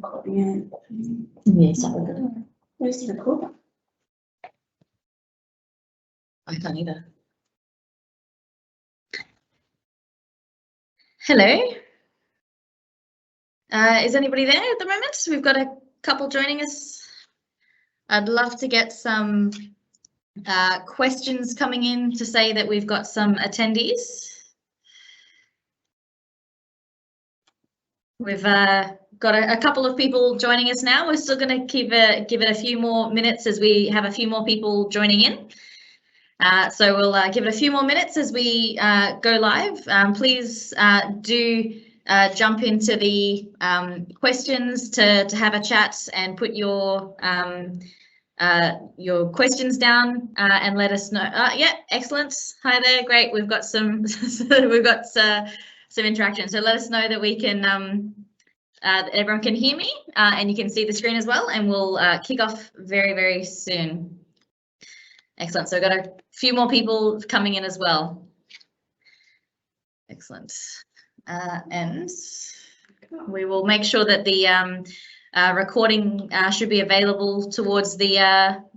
Copy it. Yes, I will. Where's the recorder? I can't either. Hello. Is anybody there at the moment? We've got a couple joining us. I'd love to get some questions coming in to say that we've got some attendees. We've got a couple of people joining us now. We're still going to give it a few more minutes as we have a few more people joining in. So we'll give it a few more minutes as we go live. Please do jump into the questions to have a chat and put your questions down and let us know. Yeah, excellent. Hi there. Great. We've got some some interaction. So let us know that we can that everyone can hear me and you can see the screen as well. And we'll kick off very, very soon. Excellent. So we've got a few more people coming in as well. Excellent. And we will make sure that the recording should be available towards the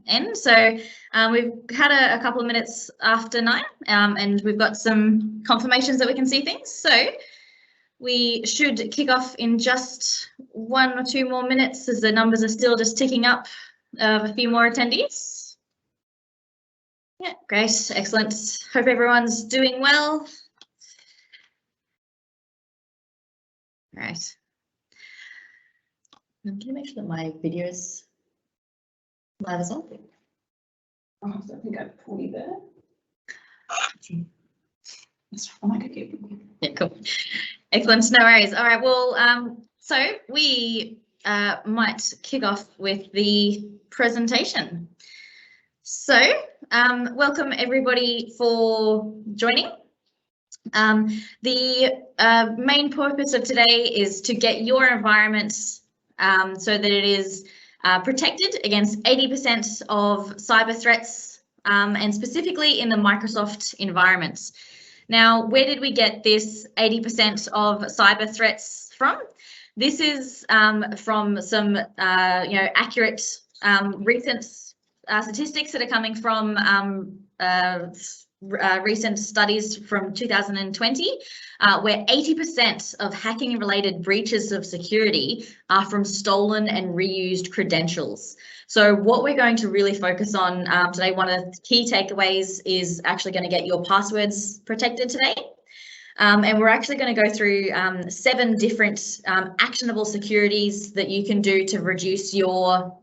end. So we've had a couple of minutes after 9 and we've got some confirmations that we can see things. So we should kick off in just 1 or 2 more minutes as the numbers are still just ticking up a few more attendees. Yeah, great, excellent. Hope everyone's doing well. Right. Can you make sure that my video is live as well? Oh, I don't think I'd pull you there. I might go get you. Yeah, cool. Excellent, no worries. All right, well, so we might kick off with the presentation. So, welcome everybody for joining. The main purpose of today is to get your environment so that it is protected against 80% of cyber threats and specifically in the Microsoft environment. Now, where did we get this 80% of cyber threats from? This is from some accurate recent statistics that are coming from recent studies from 2020, where 80% of hacking related breaches of security are from stolen and reused credentials. So what we're going to really focus on today, one of the key takeaways is actually going to get your passwords protected today. And we're actually going to go through 7 different actionable securities that you can do to reduce your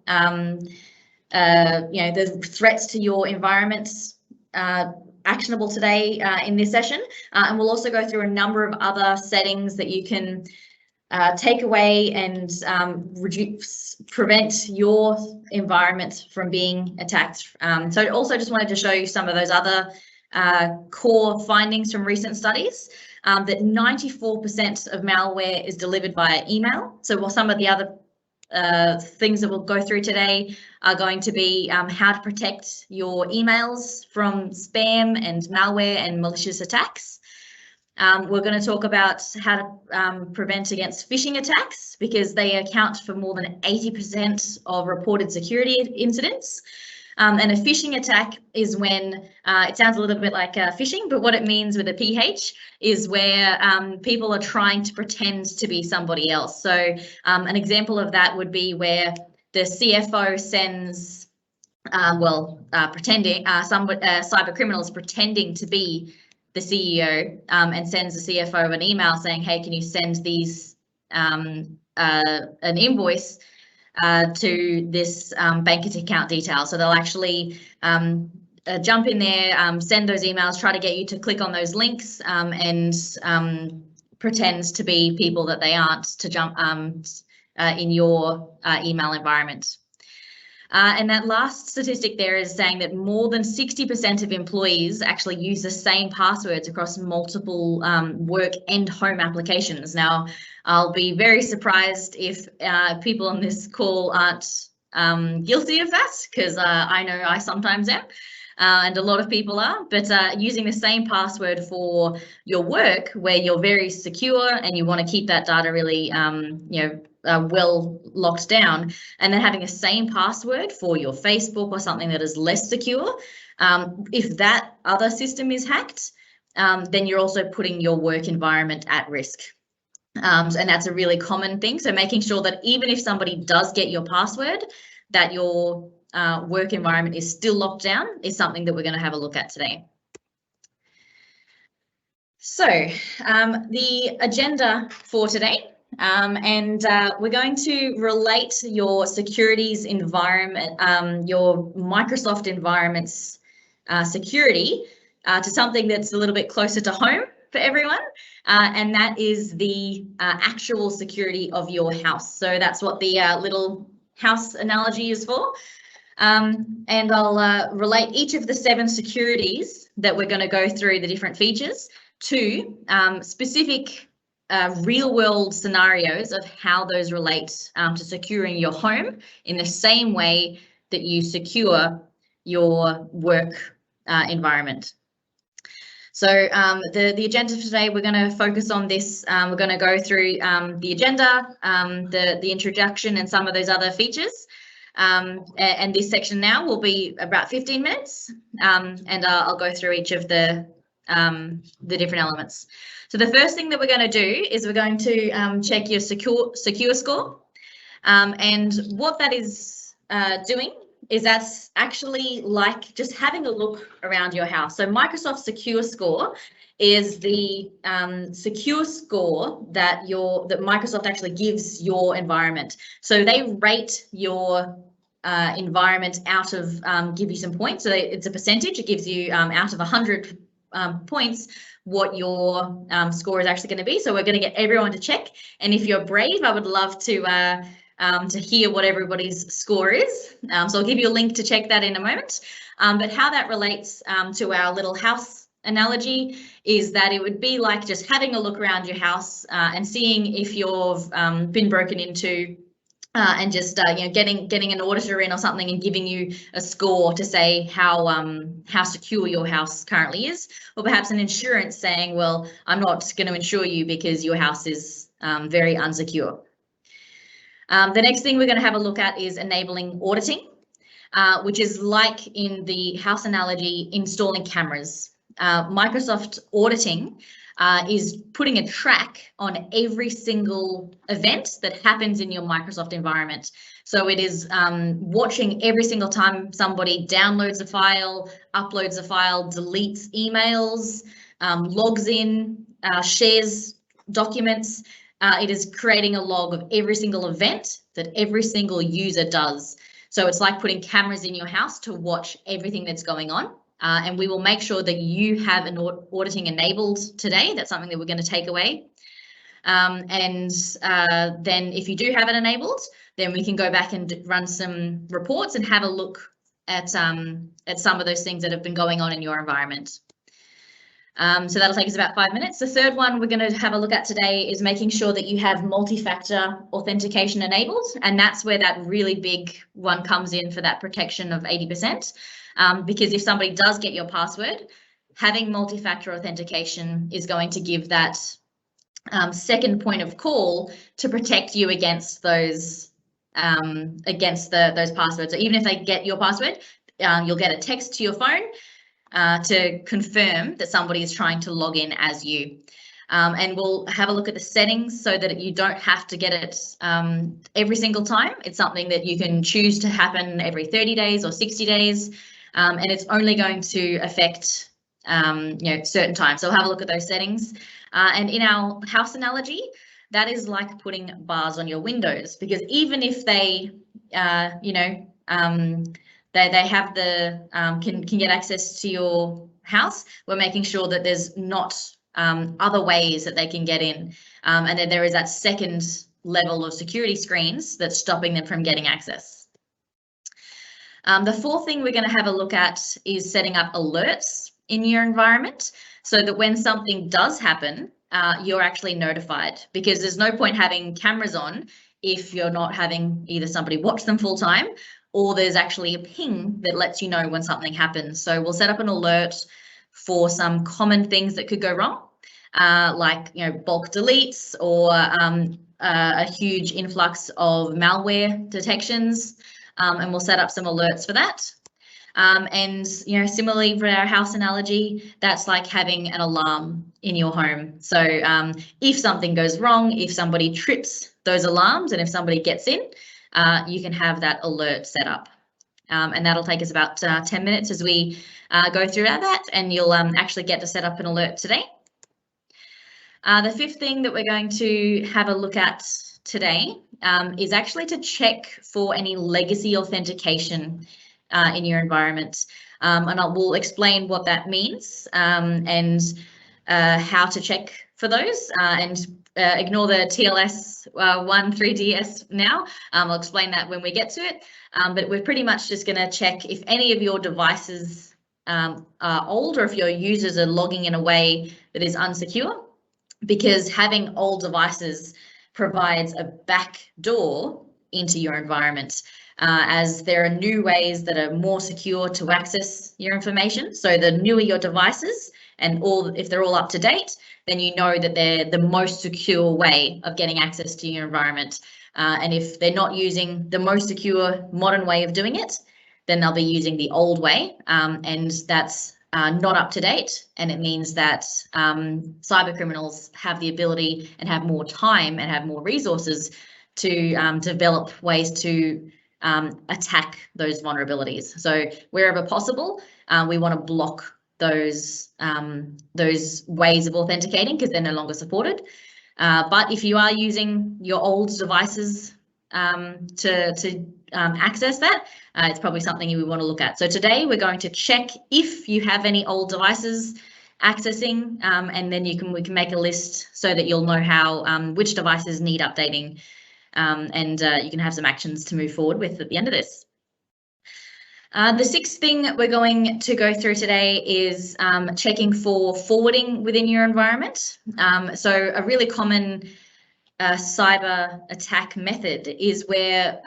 the threats to your environments actionable today in this session. And we'll also go through a number of other settings that you can take away and prevent your environment from being attacked. So I also just wanted to show you some of those other core findings from recent studies, that 94% of malware is delivered via email. So while some of the other things that we'll go through today are going to be how to protect your emails from spam and malware and malicious attacks. We're going to talk about how to prevent against phishing attacks because they account for more than 80% of reported security incidents. And a phishing attack is when, it sounds a little bit like phishing, but what it means with a PH is where people are trying to pretend to be somebody else. So an example of that would be where the CFO sends, pretending, cyber criminals pretending to be the CEO and sends the CFO an email saying, hey, can you send these an invoice to this bank account details. So they'll actually jump in there, send those emails, try to get you to click on those links and pretend to be people that they aren't to jump in your email environment. And that last statistic there is saying that more than 60% of employees actually use the same passwords across multiple work and home applications. Now, I'll be very surprised if people on this call aren't guilty of that, because I know I sometimes am. and a lot of people are, but using the same password for your work where you're very secure and you want to keep that data really, well locked down, and then having the same password for your Facebook or something that is less secure. If that other system is hacked, then you're also putting your work environment at risk. And that's a really common thing. So making sure that even if somebody does get your password, that your work environment is still locked down is something that we're going to have a look at today. So the agenda for today, and we're going to relate your securities environment, your Microsoft environment's security to something that's a little bit closer to home for everyone, and that is the actual security of your house. So that's what the little house analogy is for. And I'll relate each of the 7 securities that we're going to go through, the different features, to specific real world scenarios of how those relate to securing your home in the same way that you secure your work environment. So the agenda for today, we're going to focus on this. We're going to go through the agenda, the introduction, and some of those other features. And this section now will be about 15 minutes, and I'll go through each of the different elements. So the first thing that we're going to do is we're going to check your secure score, and what that is doing is that's actually like just having a look around your house. So Microsoft Secure Score is the secure score that Microsoft actually gives your environment. So they rate your environment out of, give you some points. So it's a percentage. It gives you out of 100 points what your score is actually going to be. So we're going to get everyone to check. And if you're brave, I would love to hear what everybody's score is. So I'll give you a link to check that in a moment. But how that relates to our little house analogy is that it would be like just having a look around your house and seeing if you've been broken into, and just getting an auditor in or something and giving you a score to say how secure your house currently is, or perhaps an insurance saying, well, I'm not going to insure you because your house is very unsecure. The next thing we're going to have a look at is enabling auditing, which is like in the house analogy, installing cameras. Microsoft auditing is putting a track on every single event that happens in your Microsoft environment. So it is watching every single time somebody downloads a file, uploads a file, deletes emails, logs in, shares documents. It is creating a log of every single event that every single user does. So it's like putting cameras in your house to watch everything that's going on. And we will make sure that you have an auditing enabled today. That's something that we're going to take away. And then if you do have it enabled, then we can go back and run some reports and have a look at some of those things that have been going on in your environment. So that'll take us about 5 minutes. The third one we're going to have a look at today is making sure that you have multi-factor authentication enabled. And that's where that really big one comes in for that protection of 80%. Because if somebody does get your password, having multi-factor authentication is going to give that second point of call to protect you against those those passwords. So even if they get your password, you'll get a text to your phone to confirm that somebody is trying to log in as you. And we'll have a look at the settings so that you don't have to get it every single time. It's something that you can choose to happen every 30 days or 60 days. And it's only going to affect certain times. So we'll have a look at those settings. And in our house analogy, that is like putting bars on your windows, because even if they, they have the can get access to your house, we're making sure that there's not other ways that they can get in, and then there is that second level of security screens that's stopping them from getting access. The fourth thing we're going to have a look at is setting up alerts in your environment so that when something does happen, you're actually notified, because there's no point having cameras on if you're not having either somebody watch them full time or there's actually a ping that lets you know when something happens. So we'll set up an alert for some common things that could go wrong, like bulk deletes or a huge influx of malware detections, and we'll set up some alerts for that. And similarly for our house analogy, that's like having an alarm in your home. So if something goes wrong, if somebody trips those alarms, and if somebody gets in, you can have that alert set up. And that'll take us about 10 minutes as we go through that, and you'll actually get to set up an alert today. The fifth thing that we're going to have a look at today is actually to check for any legacy authentication in your environment. And we'll explain what that means and how to check for those, and ignore the TLS 1.3DS now. I'll explain that when we get to it. But we're pretty much just going to check if any of your devices are old, or if your users are logging in a way that is unsecure, because having old devices provides a back door into your environment, as there are new ways that are more secure to access your information. So the newer your devices, and if they're all up to date, then you know that they're the most secure way of getting access to your environment. And if they're not using the most secure modern way of doing it, then they'll be using the old way, and that's not up to date. And it means that cyber criminals have the ability and have more time and have more resources to develop ways to attack those vulnerabilities. So wherever possible, we want to block those ways of authenticating, because they're no longer supported. But if you are using your old devices to access that, it's probably something you would want to look at. So today we're going to check if you have any old devices accessing, and then we can make a list so that you'll know how which devices need updating, and you can have some actions to move forward with at the end of this. The sixth thing that we're going to go through today is checking for forwarding within your environment. So a really common cyber attack method is where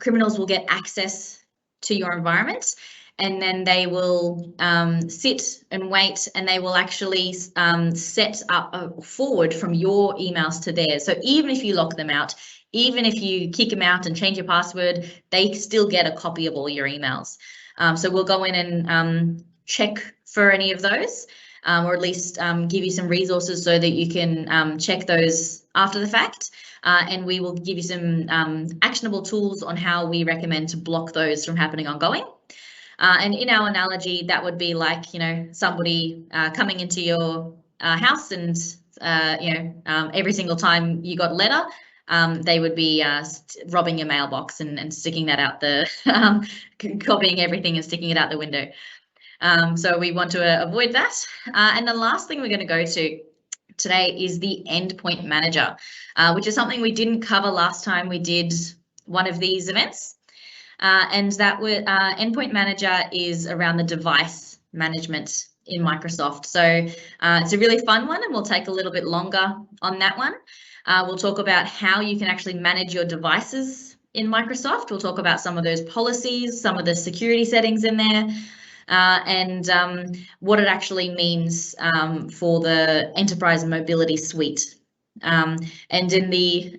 criminals will get access to your environment, and then they will sit and wait, and they will actually set up a forward from your emails to theirs. So even if you lock them out, even if you kick them out and change your password, they still get a copy of all your emails. So we'll go in and check for any of those, or at least give you some resources so that you can check those after the fact. And we will give you some actionable tools on how we recommend to block those from happening ongoing. And in our analogy, that would be like, somebody coming into your house, and every single time you got a letter, they would be robbing your mailbox and sticking that out the, copying everything and sticking it out the window. So we want to avoid that. And the last thing we're going to go to today is the EndPoint Manager, which is something we didn't cover last time we did one of these events. And that EndPoint Manager is around the device management in Microsoft. So it's a really fun one, and we'll take a little bit longer on that one. We'll talk about how you can actually manage your devices in Microsoft. We'll talk about some of those policies, some of the security settings in there, and what it actually means for the Enterprise Mobility Suite. And in the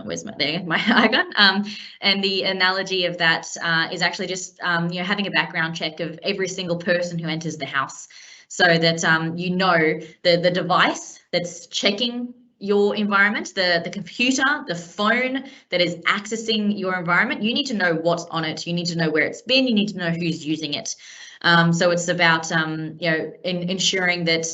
where's my icon? And the analogy of that is actually just having a background check of every single person who enters the house, so that the device that's checking your environment, the computer, the phone that is accessing your environment, you need to know what's on it. You need to know where it's been. You need to know who's using it. So it's about ensuring that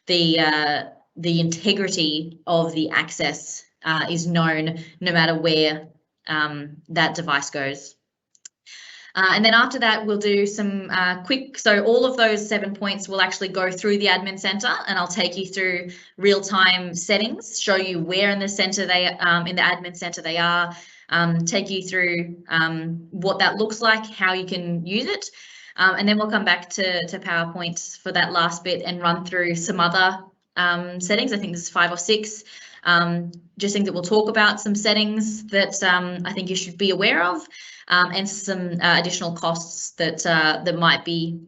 the integrity of the access is known no matter where that device goes. And then after that, we'll do some so all of those 7 points will actually go through the admin center, and I'll take you through real-time settings, show you where in the center in the admin center they are, take you through what that looks like, how you can use it. And then we'll come back to PowerPoint for that last bit and run through some other settings. I think there's 5 or 6 just things that we'll talk about, some settings that I think you should be aware of, and some additional costs that might be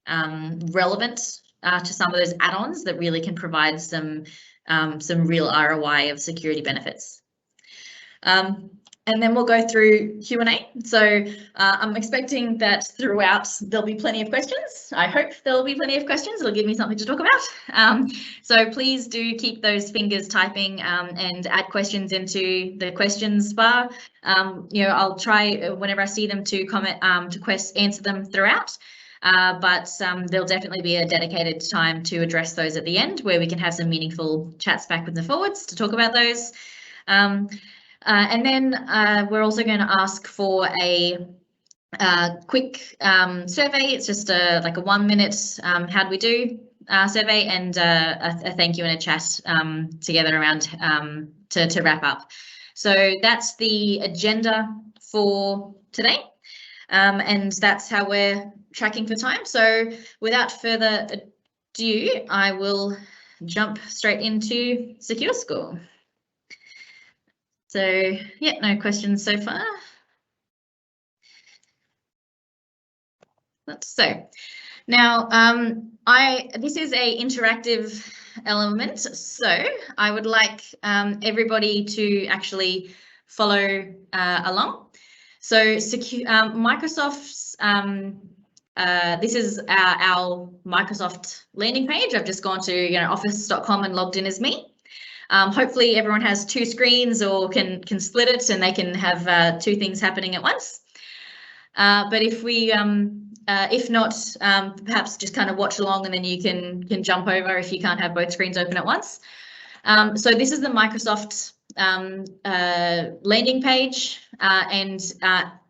relevant to some of those add-ons that really can provide some real ROI of security benefits. And then we'll go through Q&A. So I'm expecting that throughout there'll be plenty of questions. I hope there'll be plenty of questions. It'll give me something to talk about. So please do keep those fingers typing and add questions into the questions bar. I'll try whenever I see them to comment to answer them throughout. But there'll definitely be a dedicated time to address those at the end, where we can have some meaningful chats backwards and forwards to talk about those. And then we're also going to ask for a quick survey. It's just like a 1 minute how do we do survey, and a thank you and a chat together around to wrap up. So that's the agenda for today, and that's how we're tracking for time. So without further ado, I will jump straight into Secure Score. So yeah, no questions so far. So now this is a interactive element, so I would like everybody to actually follow along. So Microsoft's this is our Microsoft landing page. I've just gone to office.com and logged in as me. Hopefully everyone has two screens or can split it and they can have two things happening at once. But if we, if not, perhaps just kind of watch along and then you can jump over if you can't have both screens open at once. So this is the Microsoft landing page, and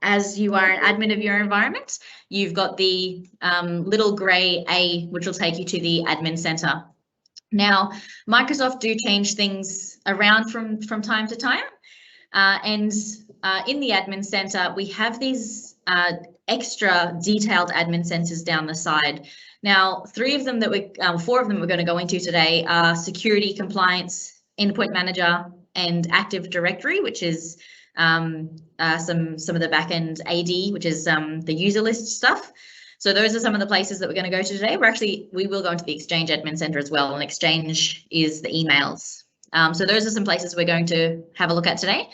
as you are an admin of your environment, you've got the little grey A, which will take you to the admin center. Now, Microsoft do change things around from time to time, and in the admin center, we have these extra detailed admin centers down the side. Now, four of them we're going to go into today are security, compliance, endpoint manager, and Active Directory, which is some of the backend AD, which is the user list stuff. So those are some of the places that we're going to go to today. We will go into the Exchange Admin Center as well, and Exchange is the emails. So those are some places we're going to have a look at today.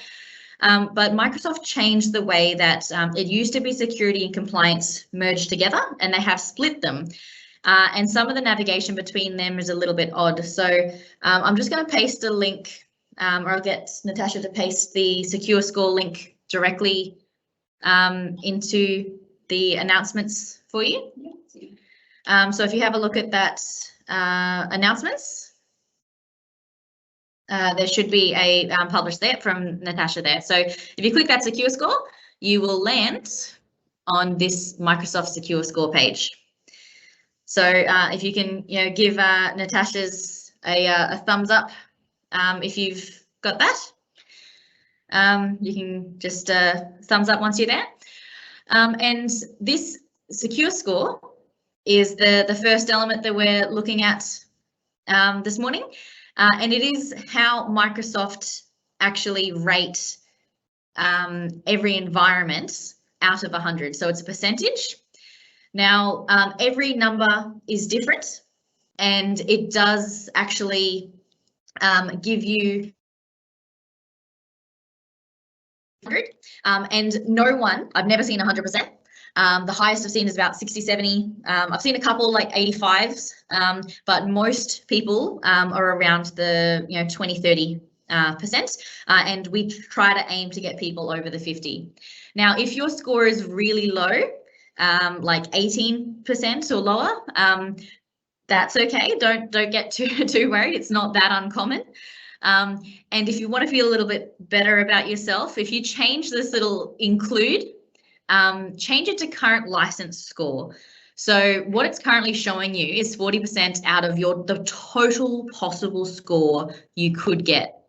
But Microsoft changed the way that it used to be security and compliance merged together, and they have split them. And some of the navigation between them is a little bit odd. So I'm just going to paste a link, or I'll get Natasha to paste the Secure Score link directly into the announcements for you. So if you have a look at that announcements, there should be a published there from Natasha there. So if you click that Secure Score, you will land on this Microsoft Secure Score page. So if you can, give Natasha's a thumbs up if you've got that. You can just thumbs up once you're there. And this Secure Score is the first element that we're looking at this morning, and it is how Microsoft actually rate every environment out of 100. So it's a percentage. Now, every number is different, and it does actually give you and no one, I've never seen 100%. The highest I've seen is about 60, 70. I've seen a couple like 85s, but most people are around the 20, 30%, and we try to aim to get people over the 50. Now, if your score is really low, like 18% or lower, that's okay. Don't get too worried. It's not that uncommon. And if you want to feel a little bit better about yourself, if you change this little include, change it to current license score. So what it's currently showing you is 40% out of the total possible score you could get.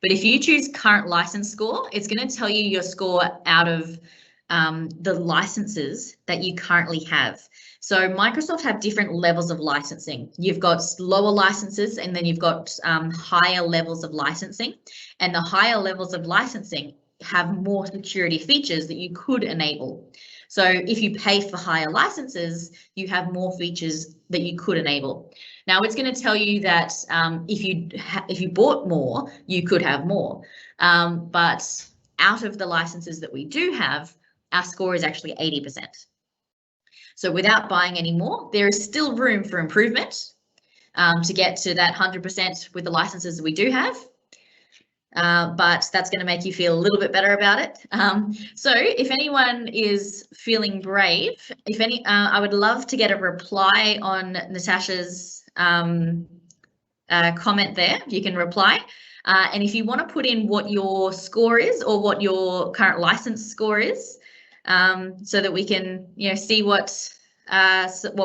But if you choose current license score, it's going to tell you your score out of the licenses that you currently have. So Microsoft have different levels of licensing. You've got lower licenses, and then you've got higher levels of licensing. And the higher levels of licensing have more security features that you could enable. So if you pay for higher licenses, you have more features that you could enable. Now it's going to tell you that if you bought more, you could have more. But out of the licenses that we do have, our score is actually 80%. So without buying any more, there is still room for improvement to get to that 100% with the licenses that we do have. But that's going to make you feel a little bit better about it. So if anyone is feeling brave, I would love to get a reply on Natasha's comment there. You can reply. And if you want to put in what your score is or what your current license score is, so that we can, see what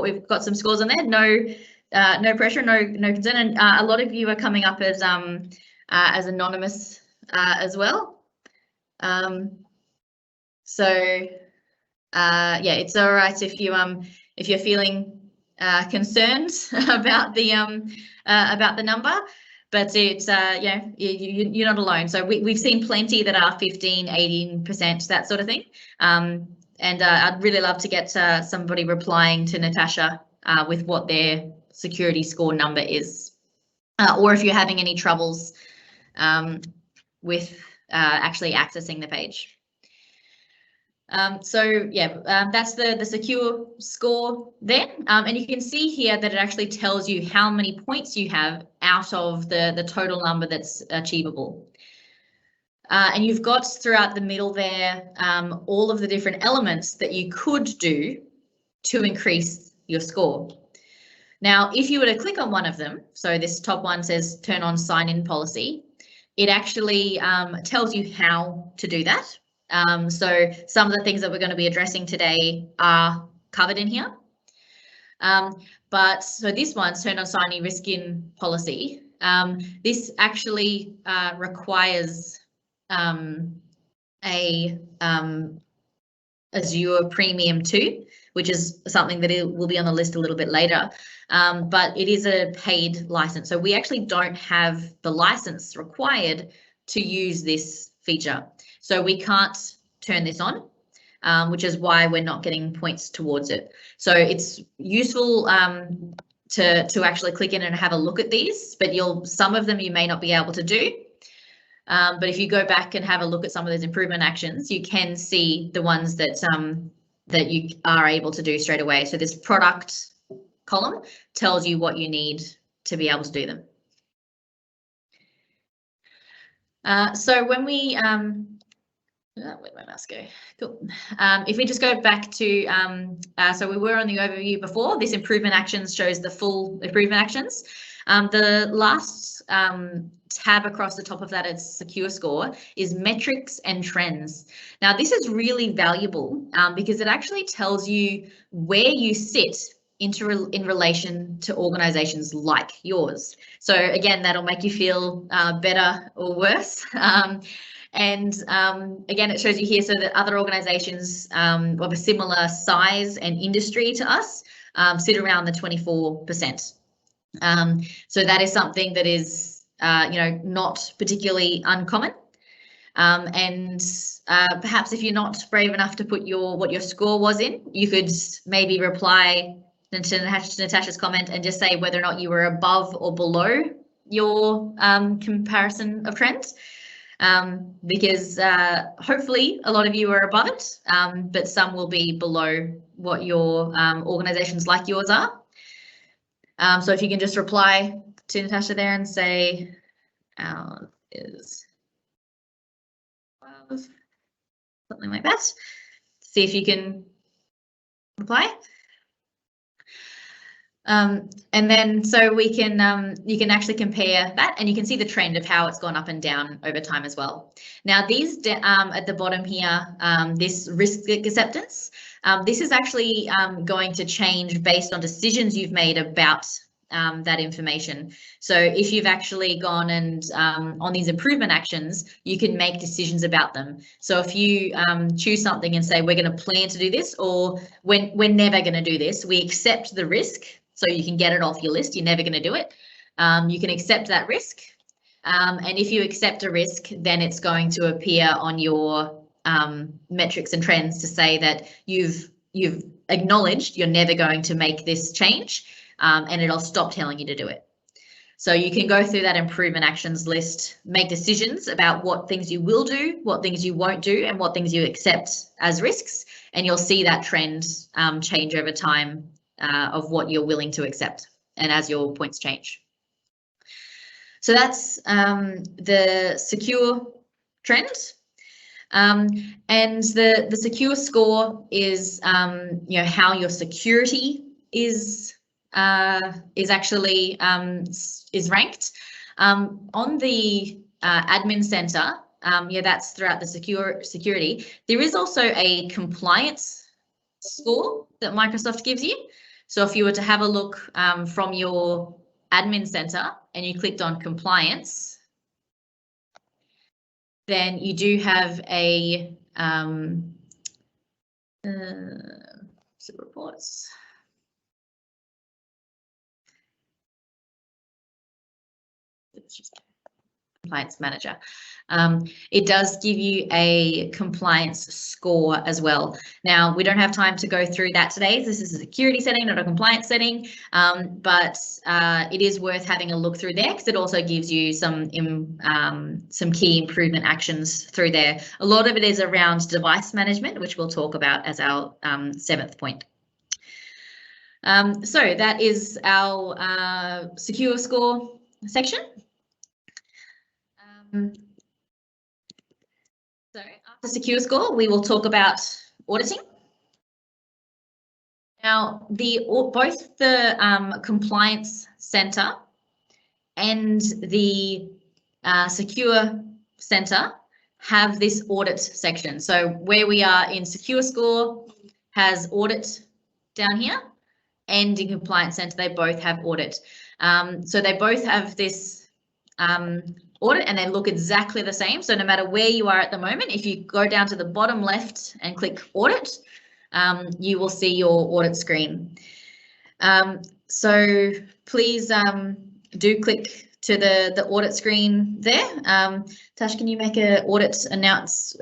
we've got some scores on there. No pressure, no concern. And a lot of you are coming up as anonymous as well. So yeah, it's all right if you're feeling concerned about the number, but it's you're not alone. So we've seen plenty that are 15, 18%, that sort of thing. And I'd really love to get somebody replying to Natasha with what their security score number is, or if you're having any troubles with actually accessing the page. So yeah, that's the secure score there. And you can see here that it actually tells you how many points you have out of the total number that's achievable. And you've got throughout the middle there all of the different elements that you could do to increase your score. Now, if you were to click on one of them, so this top one says turn on sign-in policy, it actually tells you how to do that. So some of the things that we're going to be addressing today are covered in here. But so this one's turn on sign-in risk-in policy. This actually requires a Azure Premium 2, which is something that will be on the list a little bit later. But it is a paid license. So we actually don't have the license required to use this feature. So we can't turn this on, which is why we're not getting points towards it. So it's useful to actually click in and have a look at these, but some of them you may not be able to do. But if you go back and have a look at some of those improvement actions, you can see the ones that that you are able to do straight away. So this product column tells you what you need to be able to do them. So when we where'd my mouse go? Cool. If we just go back to so we were on the overview before. This improvement actions shows the full improvement actions. The last tab across the top of that is secure score is metrics and trends. Now this is really valuable because it actually tells you where you sit in relation to organizations like yours. So again, that'll make you feel better or worse. And again, it shows you here so that other organizations of a similar size and industry to us sit around the 24%. So that is something that is not particularly uncommon. And perhaps if you're not brave enough to put what your score was in, you could maybe reply to Natasha's comment and just say whether or not you were above or below your comparison of trends. Because hopefully a lot of you are above it, but some will be below what your organizations like yours are. So if you can just reply to Natasha there and say is 12, something like that. See if you can reply. And then so we can you can actually compare that and you can see the trend of how it's gone up and down over time as well. Now these at the bottom here, this risk acceptance, this is actually going to change based on decisions you've made about that information. So if you've actually gone and on these improvement actions, you can make decisions about them. So if you choose something and say, we're going to plan to do this, or we're never going to do this, we accept the risk. So you can get it off your list. You're never going to do it. You can accept that risk. And if you accept a risk, then it's going to appear on your metrics and trends to say that you've acknowledged you're never going to make this change, and it'll stop telling you to do it. So you can go through that improvement actions list, make decisions about what things you will do, what things you won't do, and what things you accept as risks, and you'll see that trend change over time of what you're willing to accept and as your points change. So that's the secure trend. And the secure score is, how your security is actually is ranked. On the admin center, that's throughout the security. There is also a compliance score that Microsoft gives you. So if you were to have a look from your admin center and you clicked on compliance, then you do have a reports. It's just compliance manager. It does give you a compliance score as well. Now, we don't have time to go through that today. This is a security setting, not a compliance setting, but it is worth having a look through there because it also gives you some key improvement actions through there. A lot of it is around device management, which we'll talk about as our 7th point. So that is our secure score section. So after secure score, we will talk about auditing. Now, both the compliance center and the secure center have this audit section. So where we are in secure score has audit down here, and in compliance center, they both have audit. So they both have this audit and they look exactly the same. So no matter where you are at the moment, if you go down to the bottom left and click audit, you will see your audit screen. So please do click to the audit screen there. Tash, can you make an audit announce,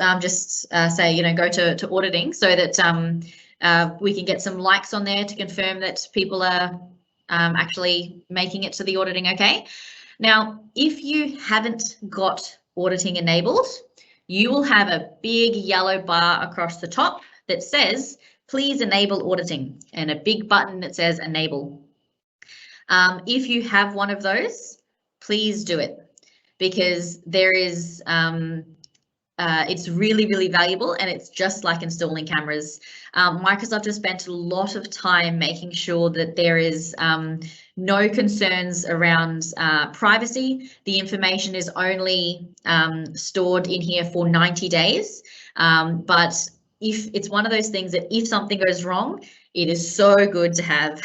say, go to auditing so that we can get some likes on there to confirm that people are actually making it to the auditing okay. Now, if you haven't got auditing enabled, you will have a big yellow bar across the top that says, please enable auditing, and a big button that says enable. If you have one of those, please do it, because there is, it's really, really valuable, and it's just like installing cameras. Microsoft has spent a lot of time making sure that there is no concerns around privacy. The information is only stored in here for 90 days. But if it's one of those things that if something goes wrong, it is so good to have.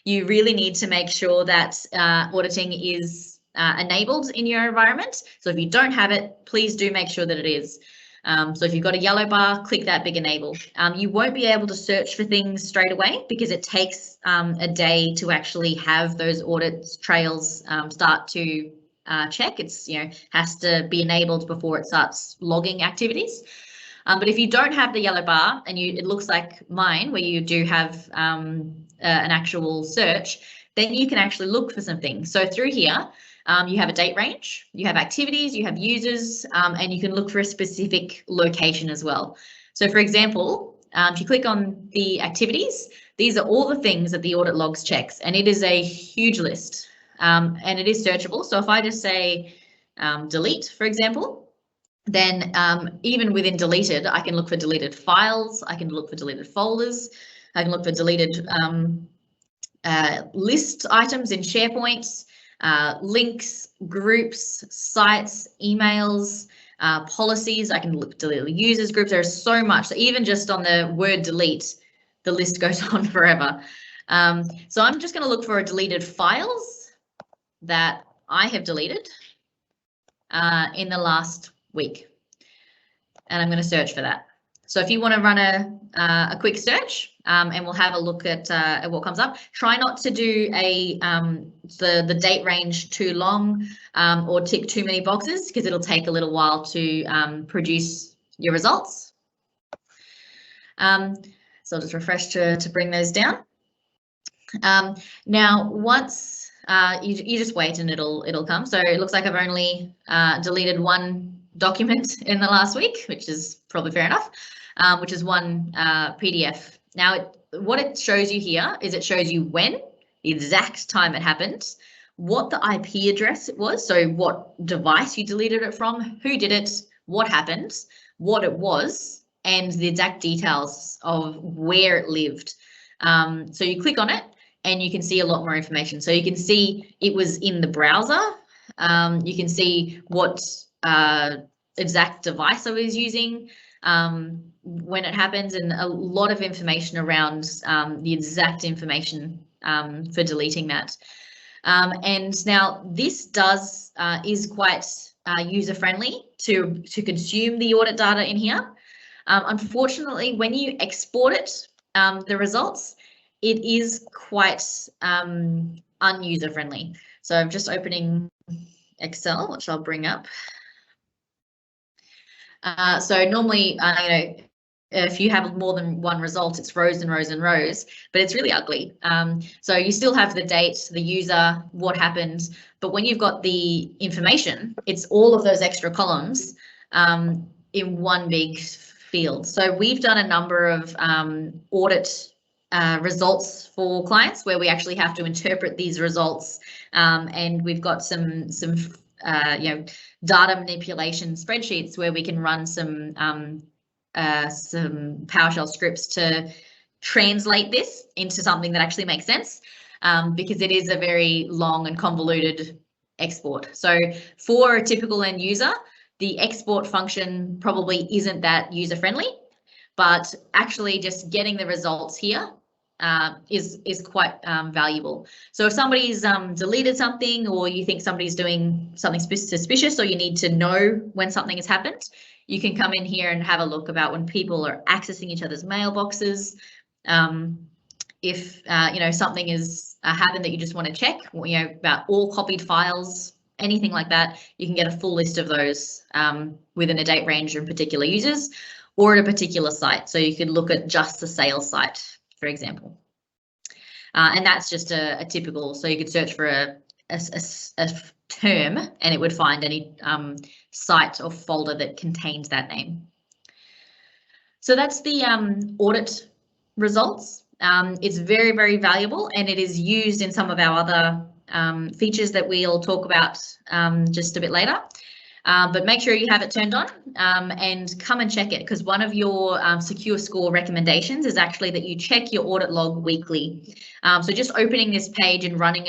You really need to make sure that auditing is enabled in your environment. So if you don't have it, please do make sure that it is. So if you've got a yellow bar, click that big enable. You won't be able to search for things straight away because it takes a day to actually have those audit trails start to check. It's, has to be enabled before it starts logging activities. But if you don't have the yellow bar and it looks like mine, where you do have an actual search, then you can actually look for some things. So through here, you have a date range, you have activities, you have users, and you can look for a specific location as well. So for example, if you click on the activities, these are all the things that the audit logs checks, and it is a huge list, and it is searchable. So if I just say delete, for example, then even within deleted, I can look for deleted files, I can look for deleted folders, I can look for deleted list items in SharePoint, links, groups, sites, emails, policies. I can look delete users groups. There's so much. So even just on the word delete, the list goes on forever. So I'm just going to look for deleted files that I have deleted in the last week. And I'm going to search for that. So if you want to run a quick search and we'll have a look at what comes up, try not to do the date range too long or tick too many boxes, because it'll take a little while to produce your results. So I'll just refresh to bring those down. Now, once you just wait and it'll come. So it looks like I've only deleted one document in the last week, which is probably fair enough, which is one PDF. Now, what it shows you here is it shows you when, the exact time it happened, what the IP address it was, so what device you deleted it from, who did it, what happened, what it was, and the exact details of where it lived. So you click on it and you can see a lot more information. So you can see it was in the browser. You can see what exact device I was using when it happens, and a lot of information around the exact information for deleting that. And now this is quite user friendly to consume the audit data in here. Unfortunately, when you export it, the results, it is quite unuser friendly. So I'm just opening Excel, which I'll bring up. So normally, if you have more than one result, it's rows and rows and rows, but it's really ugly. So you still have the date, the user, what happened, but when you've got the information, it's all of those extra columns in one big field. So we've done a number of audit results for clients where we actually have to interpret these results, and we've got some data manipulation spreadsheets where we can run some PowerShell scripts to translate this into something that actually makes sense, because it is a very long and convoluted export. So for a typical end user, the export function probably isn't that user friendly, but actually just getting the results here is quite valuable. So if somebody's deleted something, or you think somebody's doing something suspicious, or you need to know when something has happened, you can come in here and have a look about when people are accessing each other's mailboxes. If something has happened that you just want to check, about all copied files, anything like that, you can get a full list of those within a date range and particular users, or at a particular site. So you could look at just the sales site, for example. And that's just a typical, so you could search for a term and it would find any site or folder that contains that name. So that's the audit results. It's very, very valuable, and it is used in some of our other features that we'll talk about just a bit later. But make sure you have it turned on and come and check it, because one of your secure score recommendations is actually that you check your audit log weekly. So just opening this page and running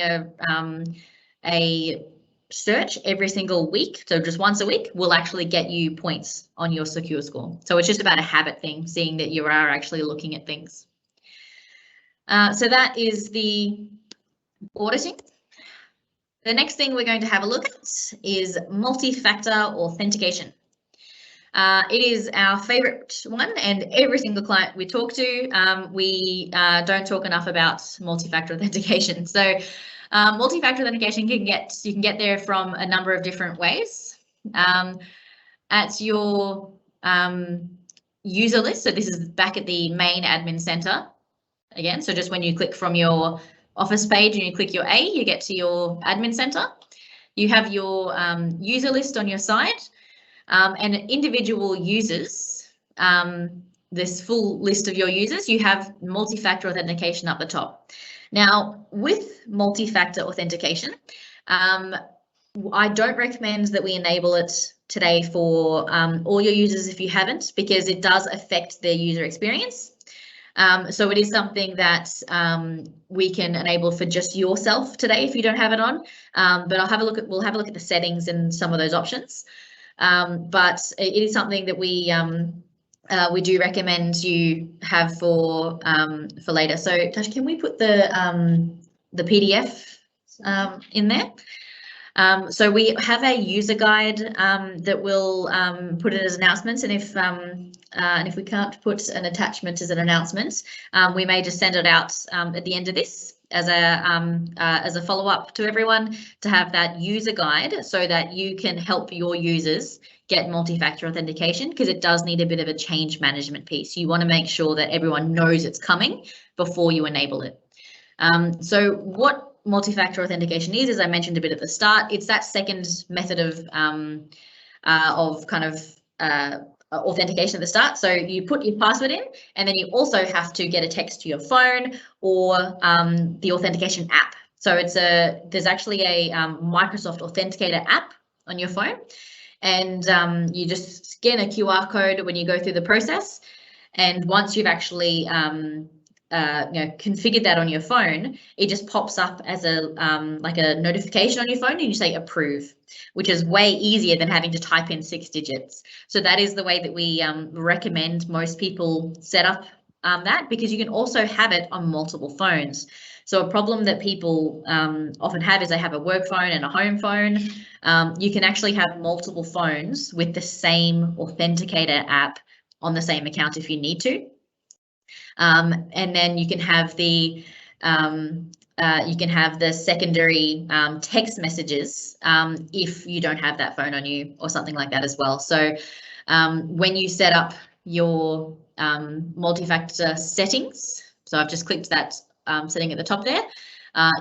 a search every single week, so just once a week, will actually get you points on your secure score. So it's just about a habit thing, seeing that you are actually looking at things. So that is the auditing. The next thing we're going to have a look at is multi-factor authentication. It is our favorite one, and every single client we talk to, we don't talk enough about multi-factor authentication. So multi-factor authentication you can get there from a number of different ways. At your user list, so this is back at the main admin center again. So just when you click from your Office page and you click your A, you get to your admin center. You have your user list on your side, and individual users, this full list of your users, you have multi-factor authentication up the top. Now, with multi-factor authentication, I don't recommend that we enable it today for all your users if you haven't, because it does affect their user experience. So it is something that we can enable for just yourself today if you don't have it on. But we'll have a look at the settings and some of those options. But it is something that we we do recommend you have for later. So Tash, can we put the PDF in there? So we have a user guide that we'll put in as announcements, and if we can't put an attachment as an announcement, we may just send it out at the end of this as a follow-up to everyone, to have that user guide so that you can help your users get multi-factor authentication, because it does need a bit of a change management piece. You want to make sure that everyone knows it's coming before you enable it. So what multi-factor authentication is, as I mentioned a bit at the start, it's that second method of authentication at the start. So you put your password in, and then you also have to get a text to your phone or the authentication app. So there's actually a Microsoft Authenticator app on your phone, and you just scan a QR code when you go through the process. And once you've actually configured that on your phone, it just pops up as like a notification on your phone, and you say approve, which is way easier than having to type in 6 digits. So that is the way that we recommend most people set up that, because you can also have it on multiple phones. So a problem that people often have is they have a work phone and a home phone. You can actually have multiple phones with the same authenticator app on the same account if you need to. And then you can have the secondary text messages if you don't have that phone on you or something like that as well. So when you set up your multi-factor settings, so I've just clicked that setting at the top there,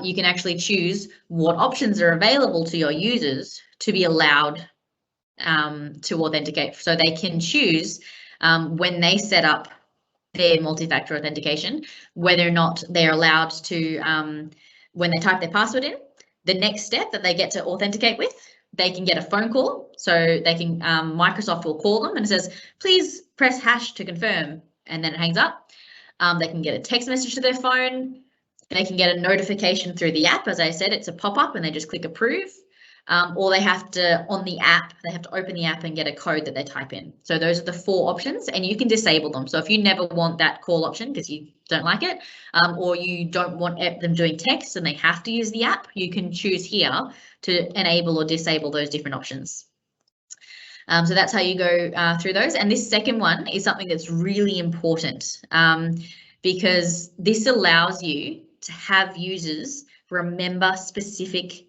you can actually choose what options are available to your users to be allowed to authenticate. So they can choose when they set up their multi-factor authentication, whether or not they're allowed to, when they type their password in, the next step that they get to authenticate with, they can get a phone call. So they can, Microsoft will call them and it says, please press hash to confirm, and then it hangs up. They can get a text message to their phone. They can get a notification through the app. As I said, it's a pop-up and they just click approve. Or they have to, on the app, they have to open the app and get a code that they type in. So those are the 4 options, and you can disable them. So if you never want that call option because you don't like it, or you don't want them doing text and they have to use the app, you can choose here to enable or disable those different options. So that's how you go through those. And this second one is something that's really important because this allows you to have users remember specific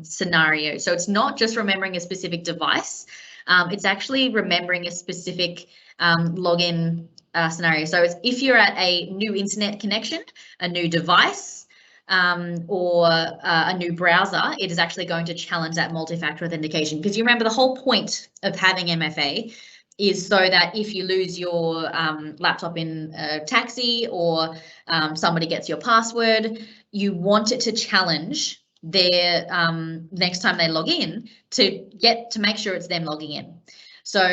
scenario. So it's not just remembering a specific device, it's actually remembering a specific login scenario. So it's if you're at a new internet connection, a new device, or a new browser, it is actually going to challenge that multi-factor authentication. Because you remember the whole point of having MFA is so that if you lose your laptop in a taxi or somebody gets your password, you want it to challenge their next time they log in to make sure it's them logging in. So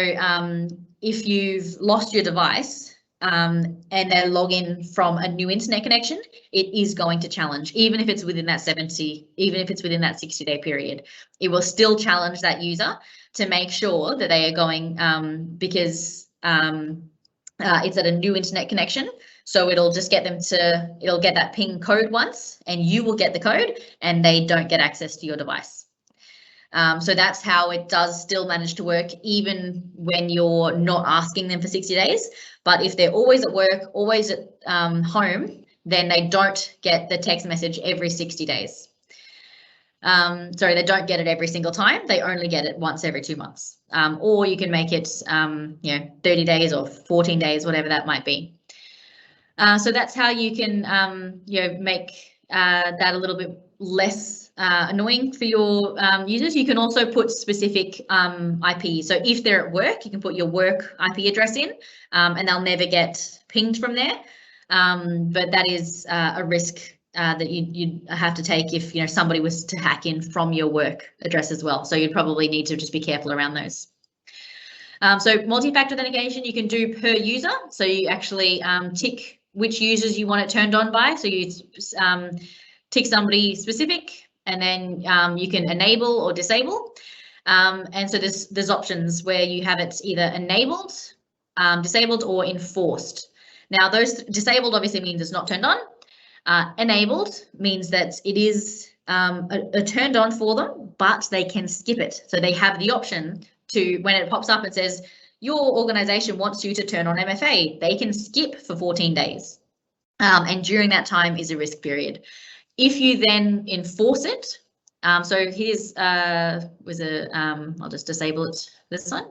if you've lost your device and they log in from a new internet connection, it is going to challenge, even if it's within that 60-day period. It will still challenge that user to make sure that they are going because it's at a new internet connection. So it'll just get them to, it'll get that ping code once and you will get the code and they don't get access to your device. So that's how it does still manage to work even when you're not asking them for 60 days. But if they're always at work, always at home, then they don't get the text message every 60 days. Sorry, they don't get it every single time. They only get it once every 2 months. Or you can make it, 30 days or 14 days, whatever that might be. So that's how you can, make that a little bit less annoying for your users. You can also put specific IP. So if they're at work, you can put your work IP address in, and they'll never get pinged from there. But that is a risk that you'd have to take if somebody was to hack in from your work address as well. So you'd probably need to just be careful around those. So multi-factor authentication you can do per user. So you actually tick which users you want it turned on by. So you tick somebody specific, and then you can enable or disable. And so there's options where you have it either enabled disabled or enforced. Now, those disabled obviously means it's not turned on. Enabled means that it is turned on for them, but they can skip it. So they have the option to, when it pops up and says, your organization wants you to turn on MFA, they can skip for 14 days. And during that time is a risk period. If you then enforce it, so here's, I'll just disable it, this one.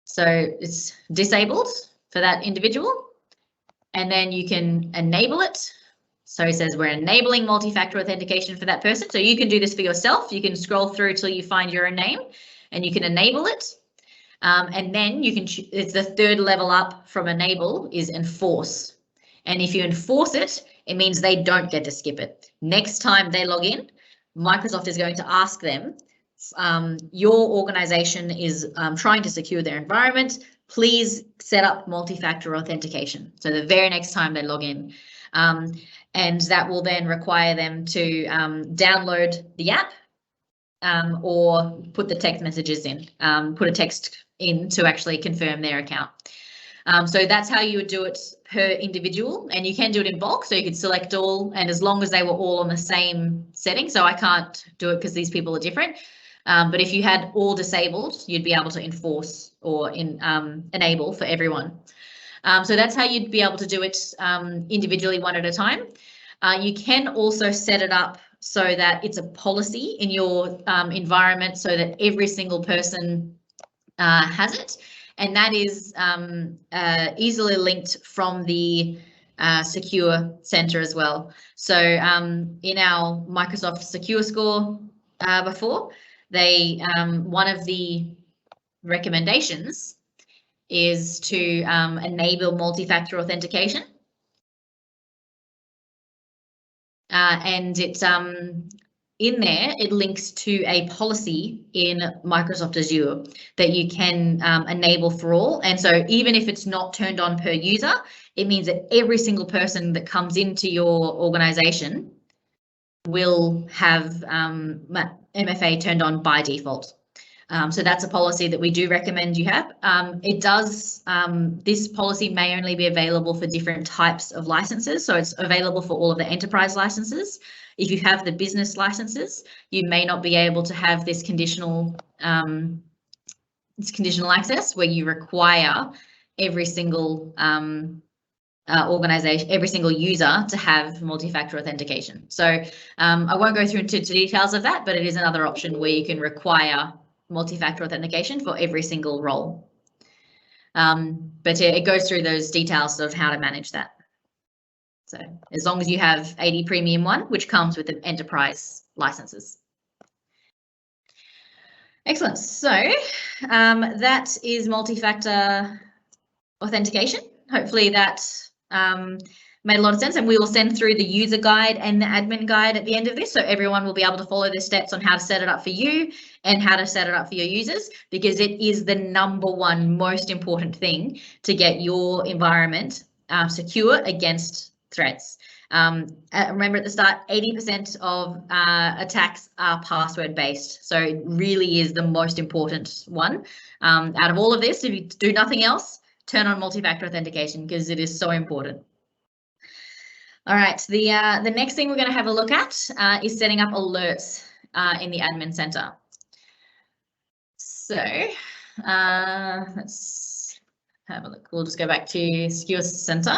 So it's disabled for that individual. And then you can enable it. So it says we're enabling multi-factor authentication for that person. So you can do this for yourself. You can scroll through till you find your own name and you can enable it. And then you can, it's the third level up from enable is enforce. And if you enforce it, it means they don't get to skip it. Next time they log in, Microsoft is going to ask them, your organization is trying to secure their environment. Please set up multi-factor authentication. So the very next time they log in, and that will then require them to download the app or put the text messages in, put a text in to actually confirm their account. So that's how you would do it per individual, and you can do it in bulk. So you could select all, and as long as they were all on the same setting. So I can't do it because these people are different. But if you had all disabled, you'd be able to enforce or enable for everyone. So that's how you'd be able to do it individually, one at a time. You can also set it up so that it's a policy in your environment so that every single person has it. And that is easily linked from the Secure Center as well. So in our Microsoft Secure Score before, they one of the recommendations is to enable multi-factor authentication. And it's in there, it links to a policy in Microsoft Azure that you can enable for all. And so even if it's not turned on per user, it means that every single person that comes into your organization will have MFA turned on by default. So that's a policy that we do recommend you have. It does, this policy may only be available for different types of licenses. So it's available for all of the enterprise licenses. If you have the business licenses, you may not be able to have this conditional access where you require every single organization, every single user to have multi-factor authentication. So I won't go through into details of that, but it is another option where you can require multi-factor authentication for every single role. But it goes through those details of how to manage that. So as long as you have AD Premium 1, which comes with the enterprise licenses. Excellent. So that is multi-factor authentication. Hopefully that made a lot of sense, and we will send through the user guide and the admin guide at the end of this, so everyone will be able to follow the steps on how to set it up for you and how to set it up for your users, because it is the #1 most important thing to get your environment secure against threats. Remember at the start, 80% of attacks are password based, so it really is the most important one. Out of all of this, if you do nothing else, turn on multi-factor authentication because it is so important. All right, the next thing we're going to have a look at is setting up alerts in the admin center. So let's have a look. We'll just go back to Secure Center.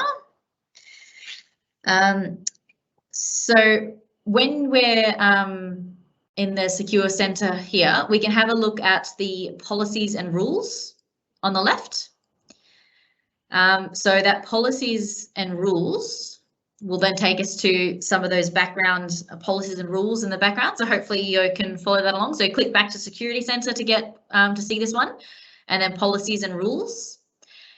So when we're in the Secure Center here, we can have a look at the policies and rules on the left. So that policies and rules will then take us to some of those background policies and rules in the background. So hopefully you can follow that along. So click back to Security Center to get to see this one, and then policies and rules.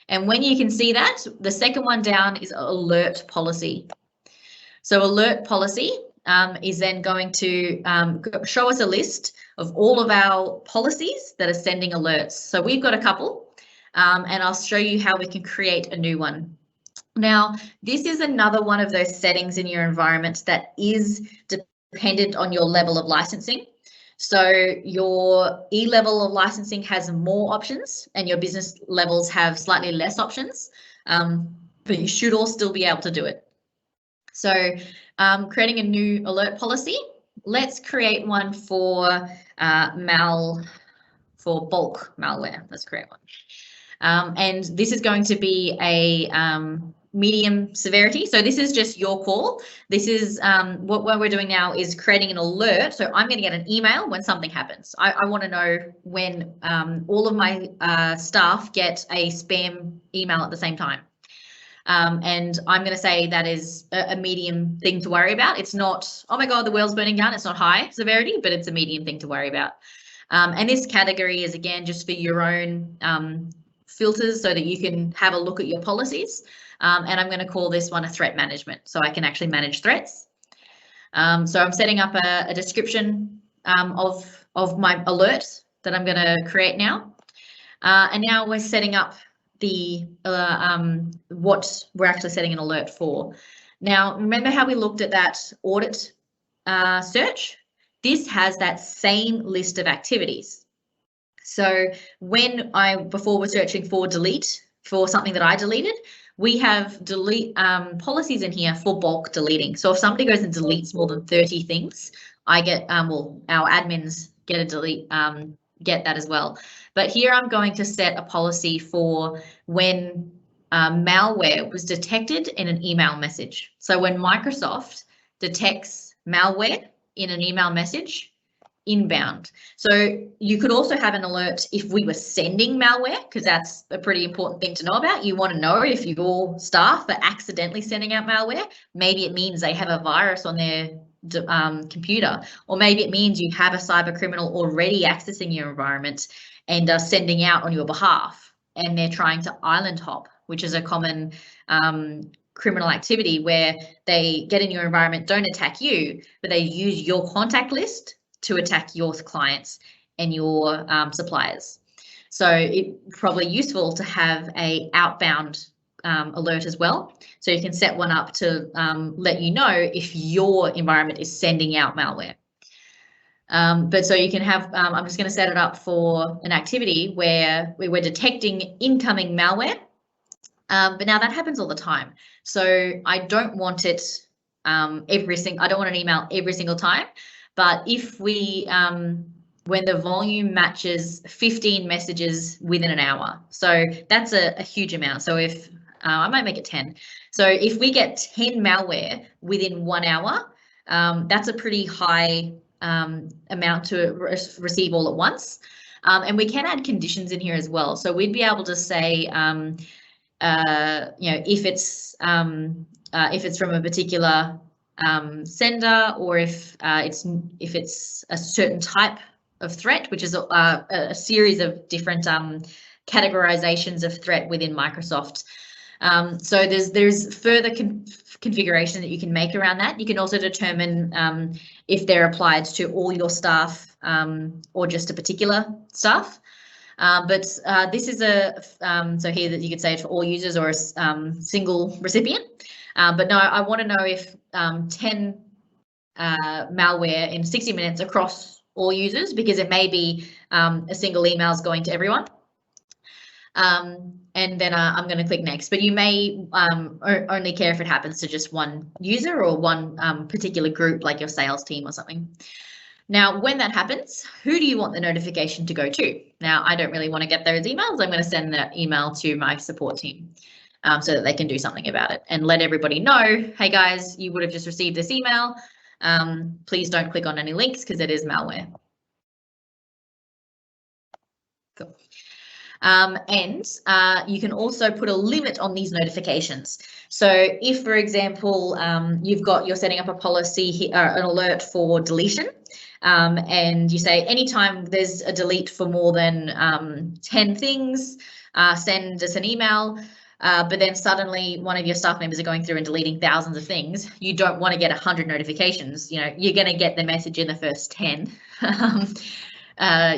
And when you can see that, the second one down is alert policy. So alert policy is then going to show us a list of all of our policies that are sending alerts. So we've got a couple, and I'll show you how we can create a new one. Now, this is another one of those settings in your environment that is dependent on your level of licensing. So your E level of licensing has more options and your business levels have slightly less options, but you should all still be able to do it. So creating a new alert policy. Let's create one for bulk malware. Let's create one. And this is going to be a medium severity. So this is just your call. This is what we're doing now is creating an alert. So I'm going to get an email when something happens. I want to know when all of my staff get a spam email at the same time. And I'm going to say that is a medium thing to worry about. It's not, oh my God, the world's burning down. It's not high severity, but it's a medium thing to worry about. And this category is, again, just for your own filters so that you can have a look at your policies. And I'm going to call this one a threat management, so I can actually manage threats. So I'm setting up a description of my alert that I'm going to create now. And now we're setting up the what we're actually setting an alert for. Now, remember how we looked at that audit search? This has that same list of activities. So when before we're searching for delete for something that I deleted, we have delete policies in here for bulk deleting. So if somebody goes and deletes more than 30 things, I get well, our admins get a delete, get that as well. But here I'm going to set a policy for when malware was detected in an email message. So when Microsoft detects malware in an email message, inbound. So you could also have an alert if we were sending malware, because that's a pretty important thing to know about. You want to know if your staff are accidentally sending out malware. Maybe it means they have a virus on their computer, or maybe it means you have a cyber criminal already accessing your environment and are sending out on your behalf, and they're trying to island hop, which is a common criminal activity where they get in your environment, don't attack you, but they use your contact list to attack your clients and your suppliers. So it's probably useful to have a outbound alert as well. So you can set one up to let you know if your environment is sending out malware. But so you can have, I'm just going to set it up for an activity where we were detecting incoming malware. But now that happens all the time. So I don't want it I don't want an email every single time. But if we, when the volume matches 15 messages within an hour, so that's a huge amount. So if I might make it 10. So if we get 10 malware within 1 hour, that's a pretty high amount to receive all at once. And we can add conditions in here as well. So we'd be able to say, if it's from a particular sender, or if it's a certain type of threat, which is a series of different categorizations of threat within Microsoft. So there's further configuration that you can make around that. You can also determine if they're applied to all your staff or just a particular staff. But this is so here that you could say it for all users or a single recipient. But no, I want to know if 10 malware in 60 minutes across all users, because it may be a single email is going to everyone. And then I'm going to click next, but you may only care if it happens to just one user or one particular group, like your sales team or something. Now, when that happens, who do you want the notification to go to? Now, I don't really want to get those emails. I'm going to send that email to my support team so that they can do something about it and let everybody know, hey guys, you would have just received this email. Please don't click on any links because it is malware. Cool. And you can also put a limit on these notifications. So if, for example, you're setting up a policy, an alert for deletion, and you say anytime there's a delete for more than 10 things, send us an email. But then suddenly one of your staff members are going through and deleting thousands of things. You don't want to get 100 notifications. You know, you're going to get the message in the first 10.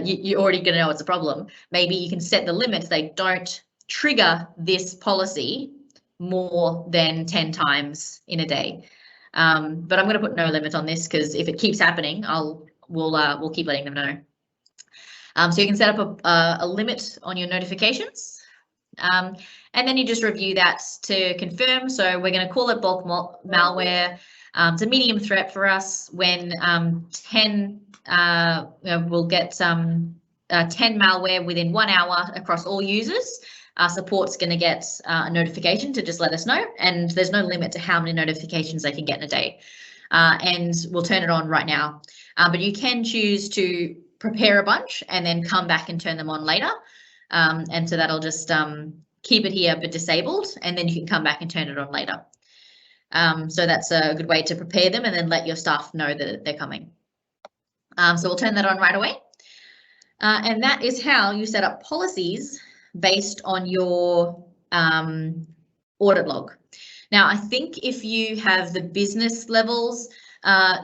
You're already going to know it's a problem. Maybe you can set the limit. They don't trigger this policy more than 10 times in a day. But I'm going to put no limit on this because if it keeps happening, I'll we'll keep letting them know. So you can set up a limit on your notifications. And then you just review that to confirm. So we're going to call it bulk malware. It's a medium threat for us when 10, we'll get 10 malware within 1 hour across all users. Support's going to get a notification to just let us know, and there's no limit to how many notifications they can get in a day. And we'll turn it on right now. But you can choose to prepare a bunch and then come back and turn them on later. And so that'll just keep it here but disabled, and then you can come back and turn it on later. So that's a good way to prepare them and then let your staff know that they're coming. So we'll turn that on right away. And that is how you set up policies based on your audit log. Now, I think if you have the business levels,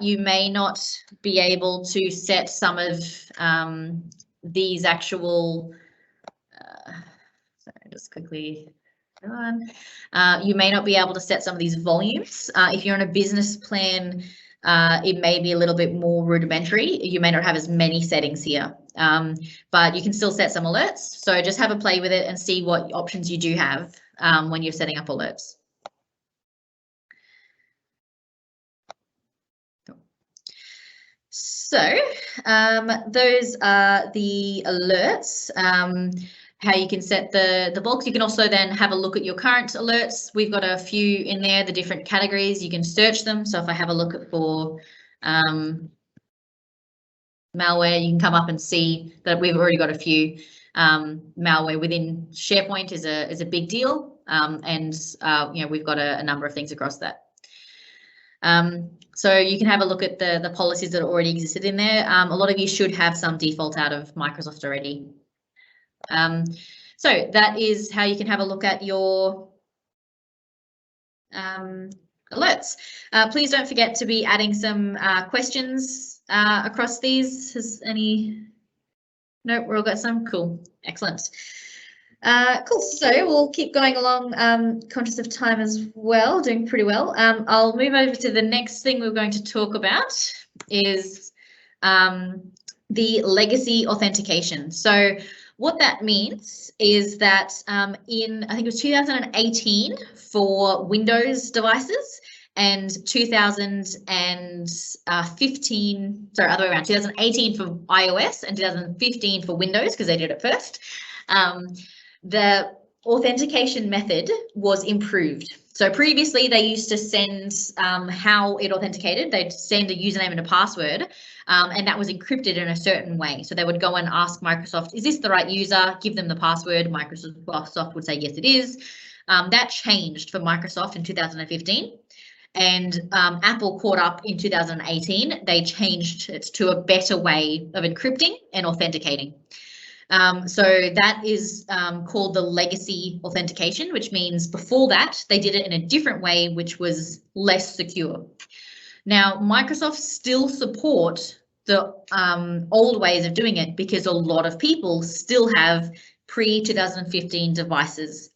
you may not be able to set some of these actual, sorry, just quickly go on. You may not be able to set some of these volumes. If you're on a business plan, it may be a little bit more rudimentary. You may not have as many settings here, but you can still set some alerts. So just have a play with it and see what options you do have when you're setting up alerts. So those are the alerts, how you can set the bulks. You can also then have a look at your current alerts. We've got a few in there, the different categories. You can search them. So if I have a look at for malware, you can come up and see that we've already got a few. Malware within SharePoint is a big deal, and you know, we've got a number of things across that. So you can have a look at the policies that already existed in there. A lot of you should have some default out of Microsoft already. So that is how you can have a look at your alerts. Please don't forget to be adding some questions across these. Has any? No, we're all got some. Cool, excellent. Cool, so we'll keep going along, conscious of time as well, doing pretty well. I'll move over to the next thing we're going to talk about is the legacy authentication. So what that means is that in, I think it was 2018 for Windows devices and 2015, sorry, other way around, 2018 for iOS and 2015 for Windows, because they did it first. The authentication method was improved. So previously they used to send how it authenticated. They'd send a username and a password, and that was encrypted in a certain way. So they would go and ask Microsoft, is this the right user? Give them the password. Microsoft would say, yes, it is. That changed for Microsoft in 2015. And Apple caught up in 2018. They changed it to a better way of encrypting and authenticating. So that is called the legacy authentication, which means before that, they did it in a different way, which was less secure. Now, Microsoft still support the old ways of doing it because a lot of people still have pre-2015 devices.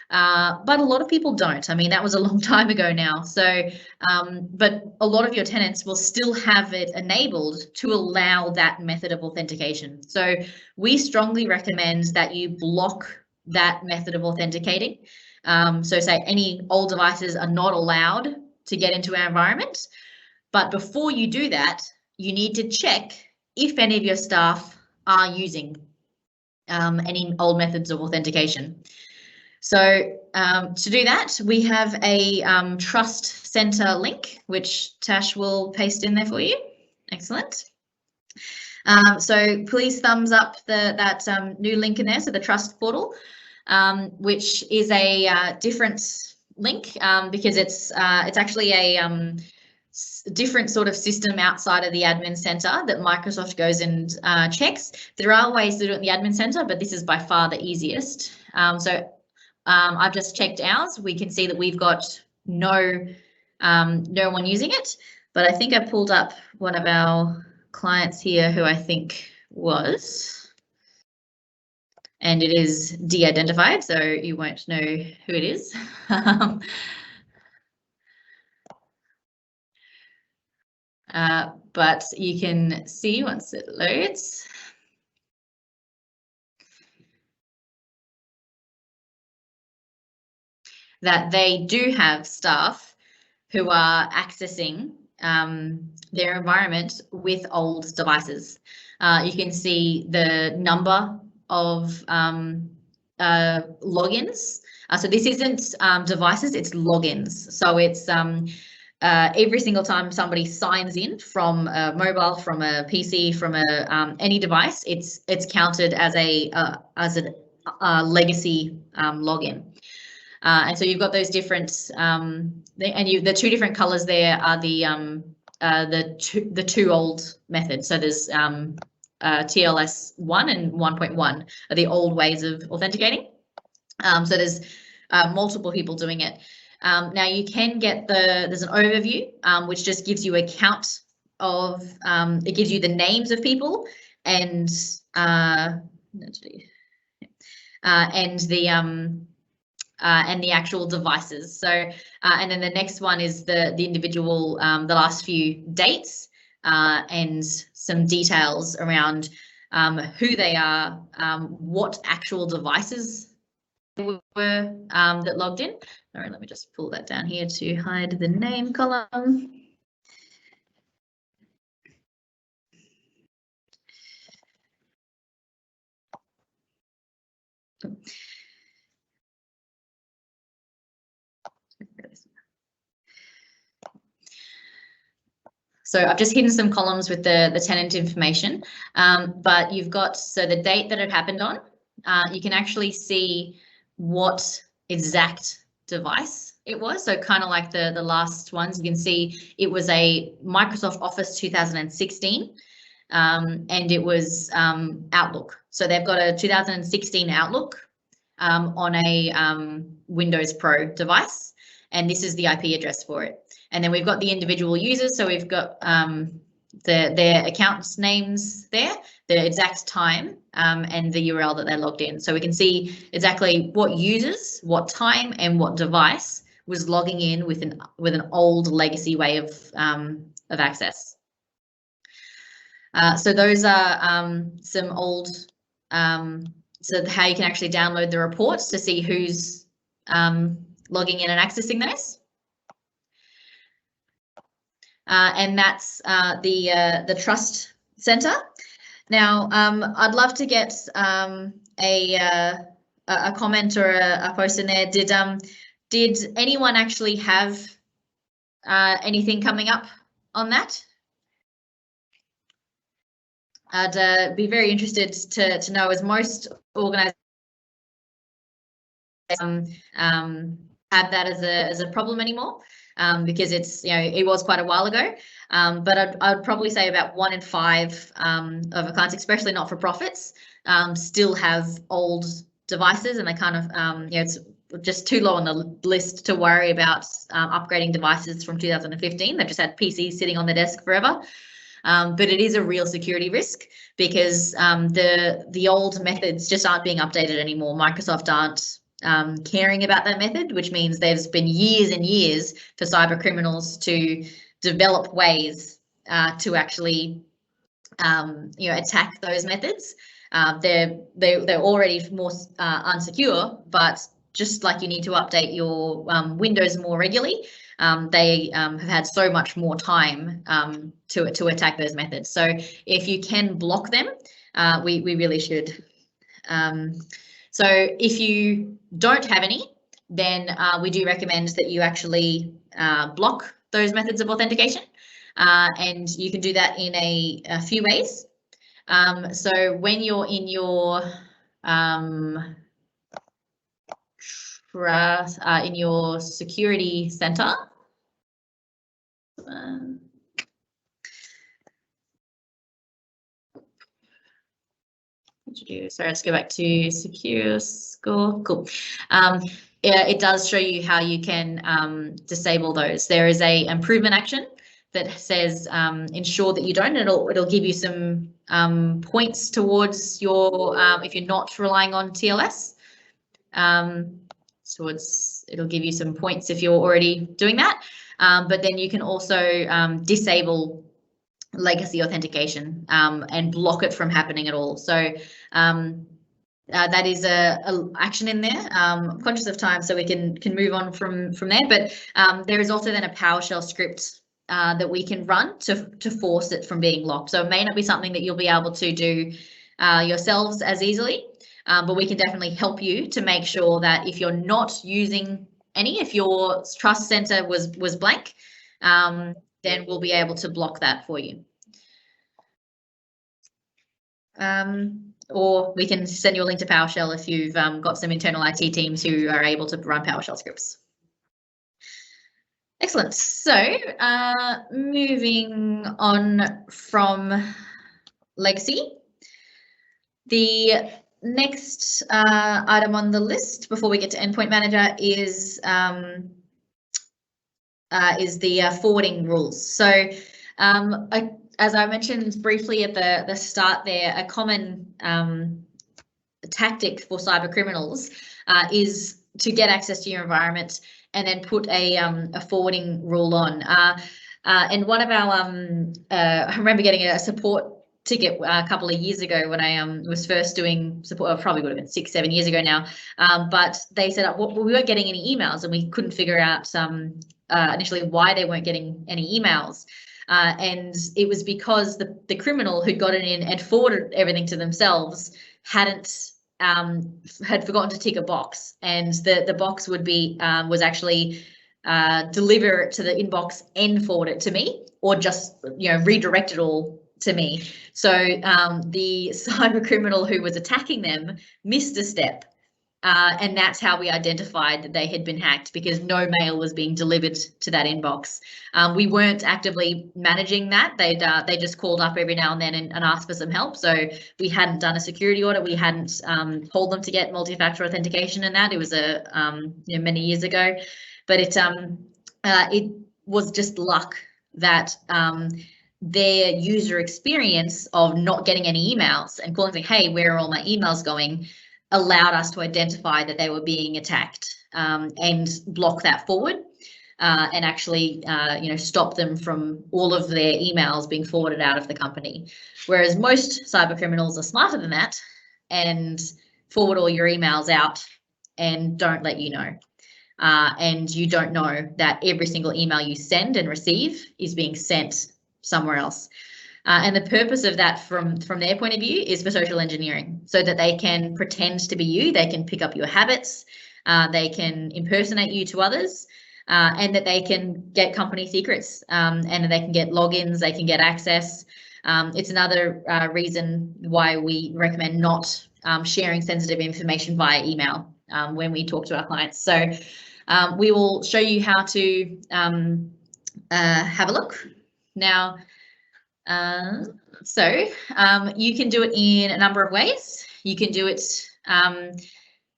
But a lot of people don't. I mean, that was a long time ago now. So, but a lot of your tenants will still have it enabled to allow that method of authentication. So we strongly recommend that you block that method of authenticating. So say any old devices are not allowed to get into our environment. But before you do that, you need to check if any of your staff are using any old methods of authentication. So to do that, we have a Trust Center link, which Tash will paste in there for you. Excellent. So please thumbs up that new link in there, so the Trust portal, which is a different link because it's actually a different sort of system outside of the admin center that Microsoft goes and checks. There are ways to do it in the admin center, but this is by far the easiest. I've just checked ours. We can see that we've got no one using it, but I think I pulled up one of our clients here who I think was, and it is de-identified, so you won't know who it is. but you can see once it loads. That they do have staff who are accessing their environment with old devices. You can see the number of logins. So this isn't devices, it's logins. So it's every single time somebody signs in from a mobile, from a PC, from a any device, it's counted as a legacy login. And so you've got those different, the two different colours there are the two old methods. So there's TLS 1 and 1.1 are the old ways of authenticating. So there's multiple people doing it. Now you can get there's an overview which just gives you a count of it gives you the names of people and the actual devices. So, and then the next one is the individual, the last few dates and some details around who they are, what actual devices were that logged in. All right, let me just pull that down here to hide the name column. So I've just hidden some columns with the tenant information, but you've got, so the date that it happened on, you can actually see what exact device it was. So kind of like the last ones, you can see it was a Microsoft Office 2016, and it was Outlook. So they've got a 2016 Outlook on a Windows Pro device, and this is the IP address for it. And then we've got the individual users. So we've got their accounts names there, the exact time, and the URL that they're logged in. So we can see exactly what users, what time, and what device was logging in with an old legacy way of access. So those are some old, so how you can actually download the reports to see who's logging in and accessing those. And that's the Trust Centre. Now, I'd love to get a comment or a post in there. Did anyone actually have anything coming up on that? I'd be very interested to know, as most organisations have that as a problem anymore. Because it's, it was quite a while ago, but I'd probably say about 1 in 5 of our clients, especially not-for-profits, still have old devices, and they kind of, it's just too low on the list to worry about upgrading devices from 2015. They've just had PCs sitting on their desk forever. But it is a real security risk because the old methods just aren't being updated anymore. Microsoft aren't caring about that method, which means there's been years and years for cyber criminals to develop ways to actually attack those methods. They're already more unsecure, but just like you need to update your Windows more regularly, they have had so much more time to attack those methods. So if you can block them, we really should. So if you don't have any, then we do recommend that you actually block those methods of authentication, and you can do that in a few ways. So when you're in your security center, sorry, let's go back to secure score. Cool. It does show you how you can disable those. There is a improvement action that says ensure that you don't. It'll give you some points towards your if you're not relying on TLS. It'll give you some points if you're already doing that. But then you can also disable legacy authentication and block it from happening at all. So that is a action in there. I'm conscious of time, so we can move on from there. But there is also then a PowerShell script that we can run to force it from being locked. So it may not be something that you'll be able to do yourselves as easily, but we can definitely help you to make sure that if you're not using any, if your trust center was blank, then we'll be able to block that for you. Or we can send you a link to PowerShell if you've got some internal IT teams who are able to run PowerShell scripts. Excellent. So moving on from legacy, the next item on the list before we get to Endpoint Manager is the forwarding rules. So as I mentioned briefly at the start there, a common tactic for cyber criminals is to get access to your environment and then put a forwarding rule on. And one of our, I remember getting a support ticket a couple of years ago when I was first doing support, probably would have been 6-7 years ago now, but they said, well, we weren't getting any emails, and we couldn't figure out initially why they weren't getting any emails. And it was because the criminal who'd gotten in and forwarded everything to themselves had forgotten to tick a box, and the box would be was actually deliver it to the inbox and forward it to me, or just redirect it all to me. So the cyber criminal who was attacking them missed a step. And that's how we identified that they had been hacked, because no mail was being delivered to that inbox. We weren't actively managing that. They just called up every now and then and asked for some help. So we hadn't done a security audit. We hadn't told them to get multi-factor authentication in that. It was many years ago, but it was just luck that their user experience of not getting any emails and calling saying, hey, where are all my emails going, allowed us to identify that they were being attacked and block that forward and actually stop them from all of their emails being forwarded out of the company. Whereas most cyber criminals are smarter than that and forward all your emails out and don't let you know. And you don't know that every single email you send and receive is being sent somewhere else. And the purpose of that from their point of view is for social engineering, so that they can pretend to be you, they can pick up your habits, they can impersonate you to others, and that they can get company secrets, and they can get logins, they can get access. It's another reason why we recommend not sharing sensitive information via email when we talk to our clients. So we will show you how to have a look. Now, you can do it in a number of ways. You can do it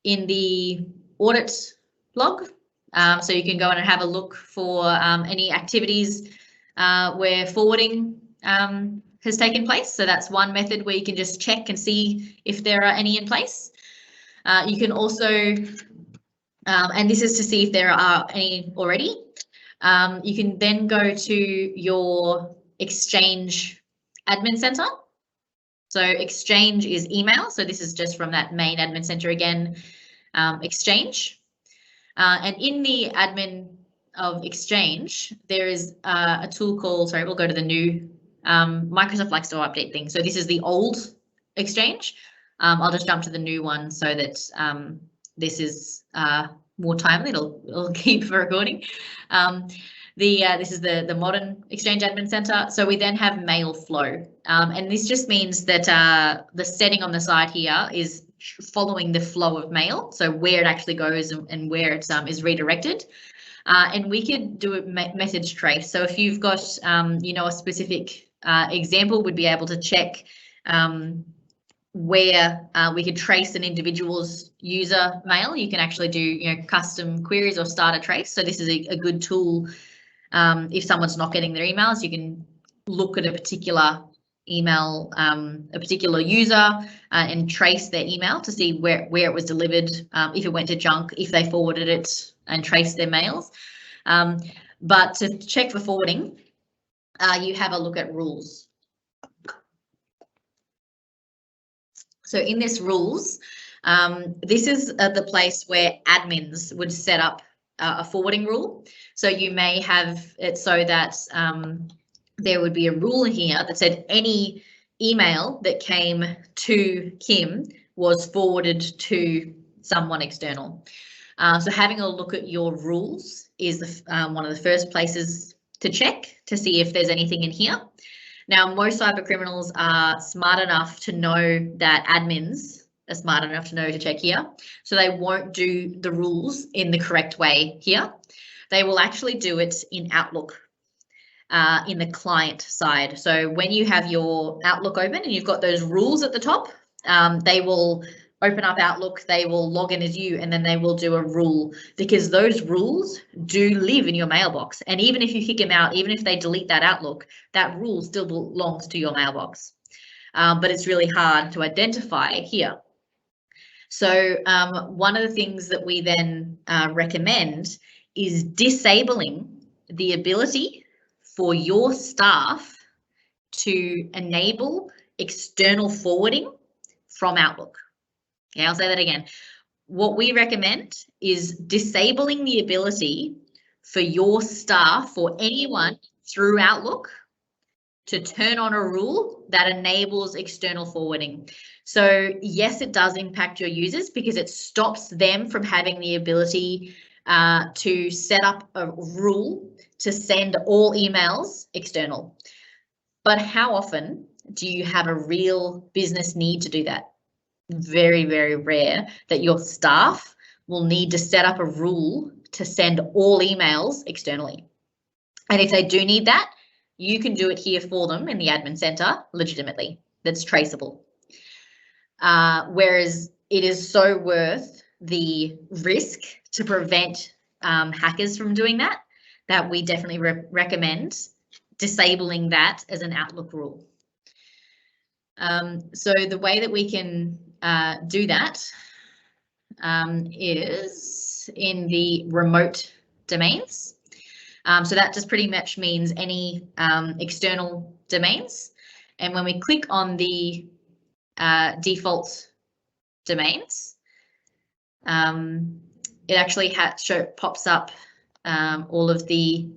in the audit log. So you can go in and have a look for any activities where forwarding has taken place. So that's one method where you can just check and see if there are any in place. You can also, and this is to see if there are any already. You can then go to your Exchange admin center. So Exchange is email. So this is just from that main admin center again, Exchange. And in the admin of Exchange, there is a tool called, sorry, we'll go to the new, Microsoft likes to update things. So this is the old Exchange. I'll just jump to the new one so that this is more timely. It'll keep for recording. This is the modern Exchange Admin Center. So we then have mail flow. And this just means that the setting on the side here is following the flow of mail. So where it actually goes and where it is redirected. And we could do a message trace. So if you've got, a specific example, we'd be able to check where we could trace an individual's user mail. You can actually do, custom queries or start a trace. So this is a good tool. If someone's not getting their emails, you can look at a particular email, a particular user and trace their email to see where it was delivered, if it went to junk, if they forwarded it, and trace their mails. But to check for forwarding, you have a look at rules. So in this rules, this is the place where admins would set up a forwarding rule. So you may have it so that there would be a rule here that said any email that came to Kim was forwarded to someone external. So having a look at your rules is one of the first places to check to see if there's anything in here. Now, most cyber criminals are smart enough to know that admins are smart enough to know to check here. So they won't do the rules in the correct way here. They will actually do it in Outlook, in the client side. So when you have your Outlook open and you've got those rules at the top, they will open up Outlook, they will log in as you, and then they will do a rule, because those rules do live in your mailbox. And even if you kick them out, even if they delete that Outlook, that rule still belongs to your mailbox. But it's really hard to identify here. So one of the things that we then recommend is disabling the ability for your staff to enable external forwarding from Outlook. Okay, I'll say that again. What we recommend is disabling the ability for your staff or anyone through Outlook to turn on a rule that enables external forwarding. So yes, it does impact your users because it stops them from having the ability to set up a rule to send all emails external. But how often do you have a real business need to do that? Very, very rare that your staff will need to set up a rule to send all emails externally. And if they do need that, you can do it here for them in the admin center legitimately. That's traceable. Whereas it is so worth the risk to prevent hackers from doing that, that we definitely recommend disabling that as an Outlook rule. So the way that we can do that is in the remote domains. So that just pretty much means any external domains. And when we click on the default domains, it actually pops up all of the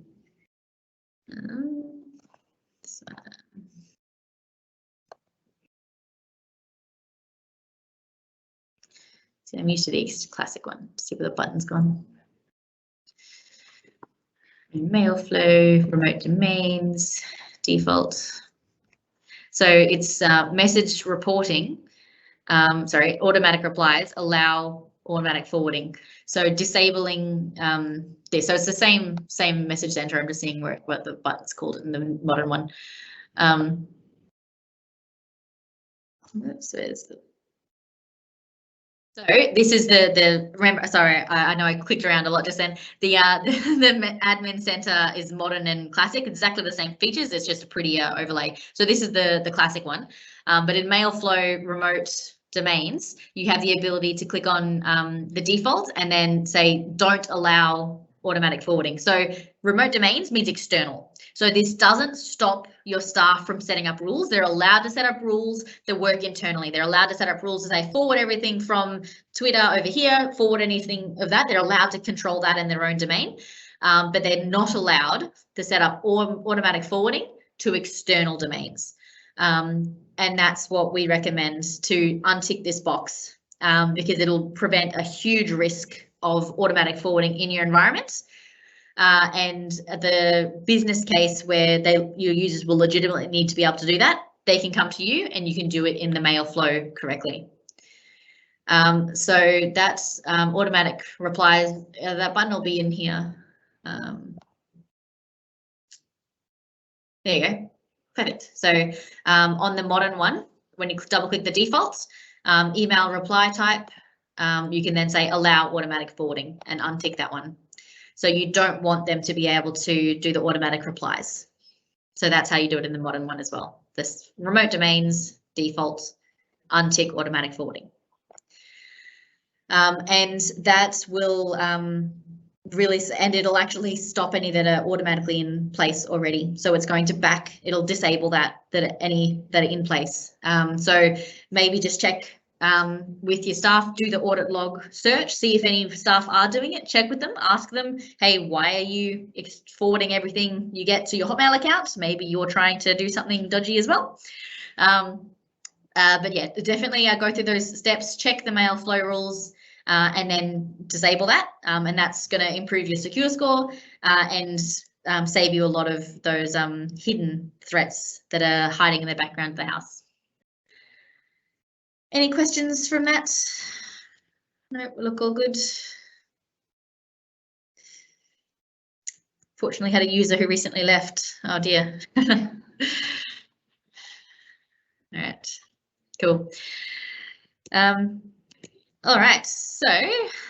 so I'm used to the classic one. See where the button's gone. Mail flow, remote domains, default. So it's message reporting. Sorry, automatic replies allow automatic forwarding. So disabling this. So it's the same message center. I'm just seeing what the button's called in the modern one. So this is the remember, sorry, I know I clicked around a lot just then. The admin center is modern and classic, exactly the same features, it's just a prettier overlay. So this is the classic one. But in mail flow remote domains, you have the ability to click on the default and then say don't allow automatic forwarding. So remote domains means external. So this doesn't stop your staff from setting up rules. They're allowed to set up rules that work internally. They're allowed to set up rules to say forward everything from Twitter over here, forward anything of that. They're allowed to control that in their own domain, but they're not allowed to set up automatic forwarding to external domains. And that's what we recommend, to untick this box because it'll prevent a huge risk of automatic forwarding in your environment. And the business case where your users will legitimately need to be able to do that, they can come to you and you can do it in the mail flow correctly. So that's automatic replies. That button will be in here. There you go. Perfect. So on the modern one, when you double click the defaults, email reply type, you can then say allow automatic forwarding and untick that one. So you don't want them to be able to do the automatic replies. So that's how you do it in the modern one as well. This remote domains, default, untick automatic forwarding. And that will really, and it'll actually stop any that are automatically in place already. So it's going to it'll disable that are in place. So maybe just check with your staff, do the audit log search, see if any staff are doing it, check with them, ask them, hey, why are you forwarding everything you get to your Hotmail account? Maybe you're trying to do something dodgy as well. But yeah, definitely go through those steps, check the mail flow rules, and then disable that. And that's going to improve your secure score and save you a lot of those hidden threats that are hiding in the background of the house. Any questions from that? No, look all good. Fortunately, had a user who recently left. Oh dear. All right, cool. All right, so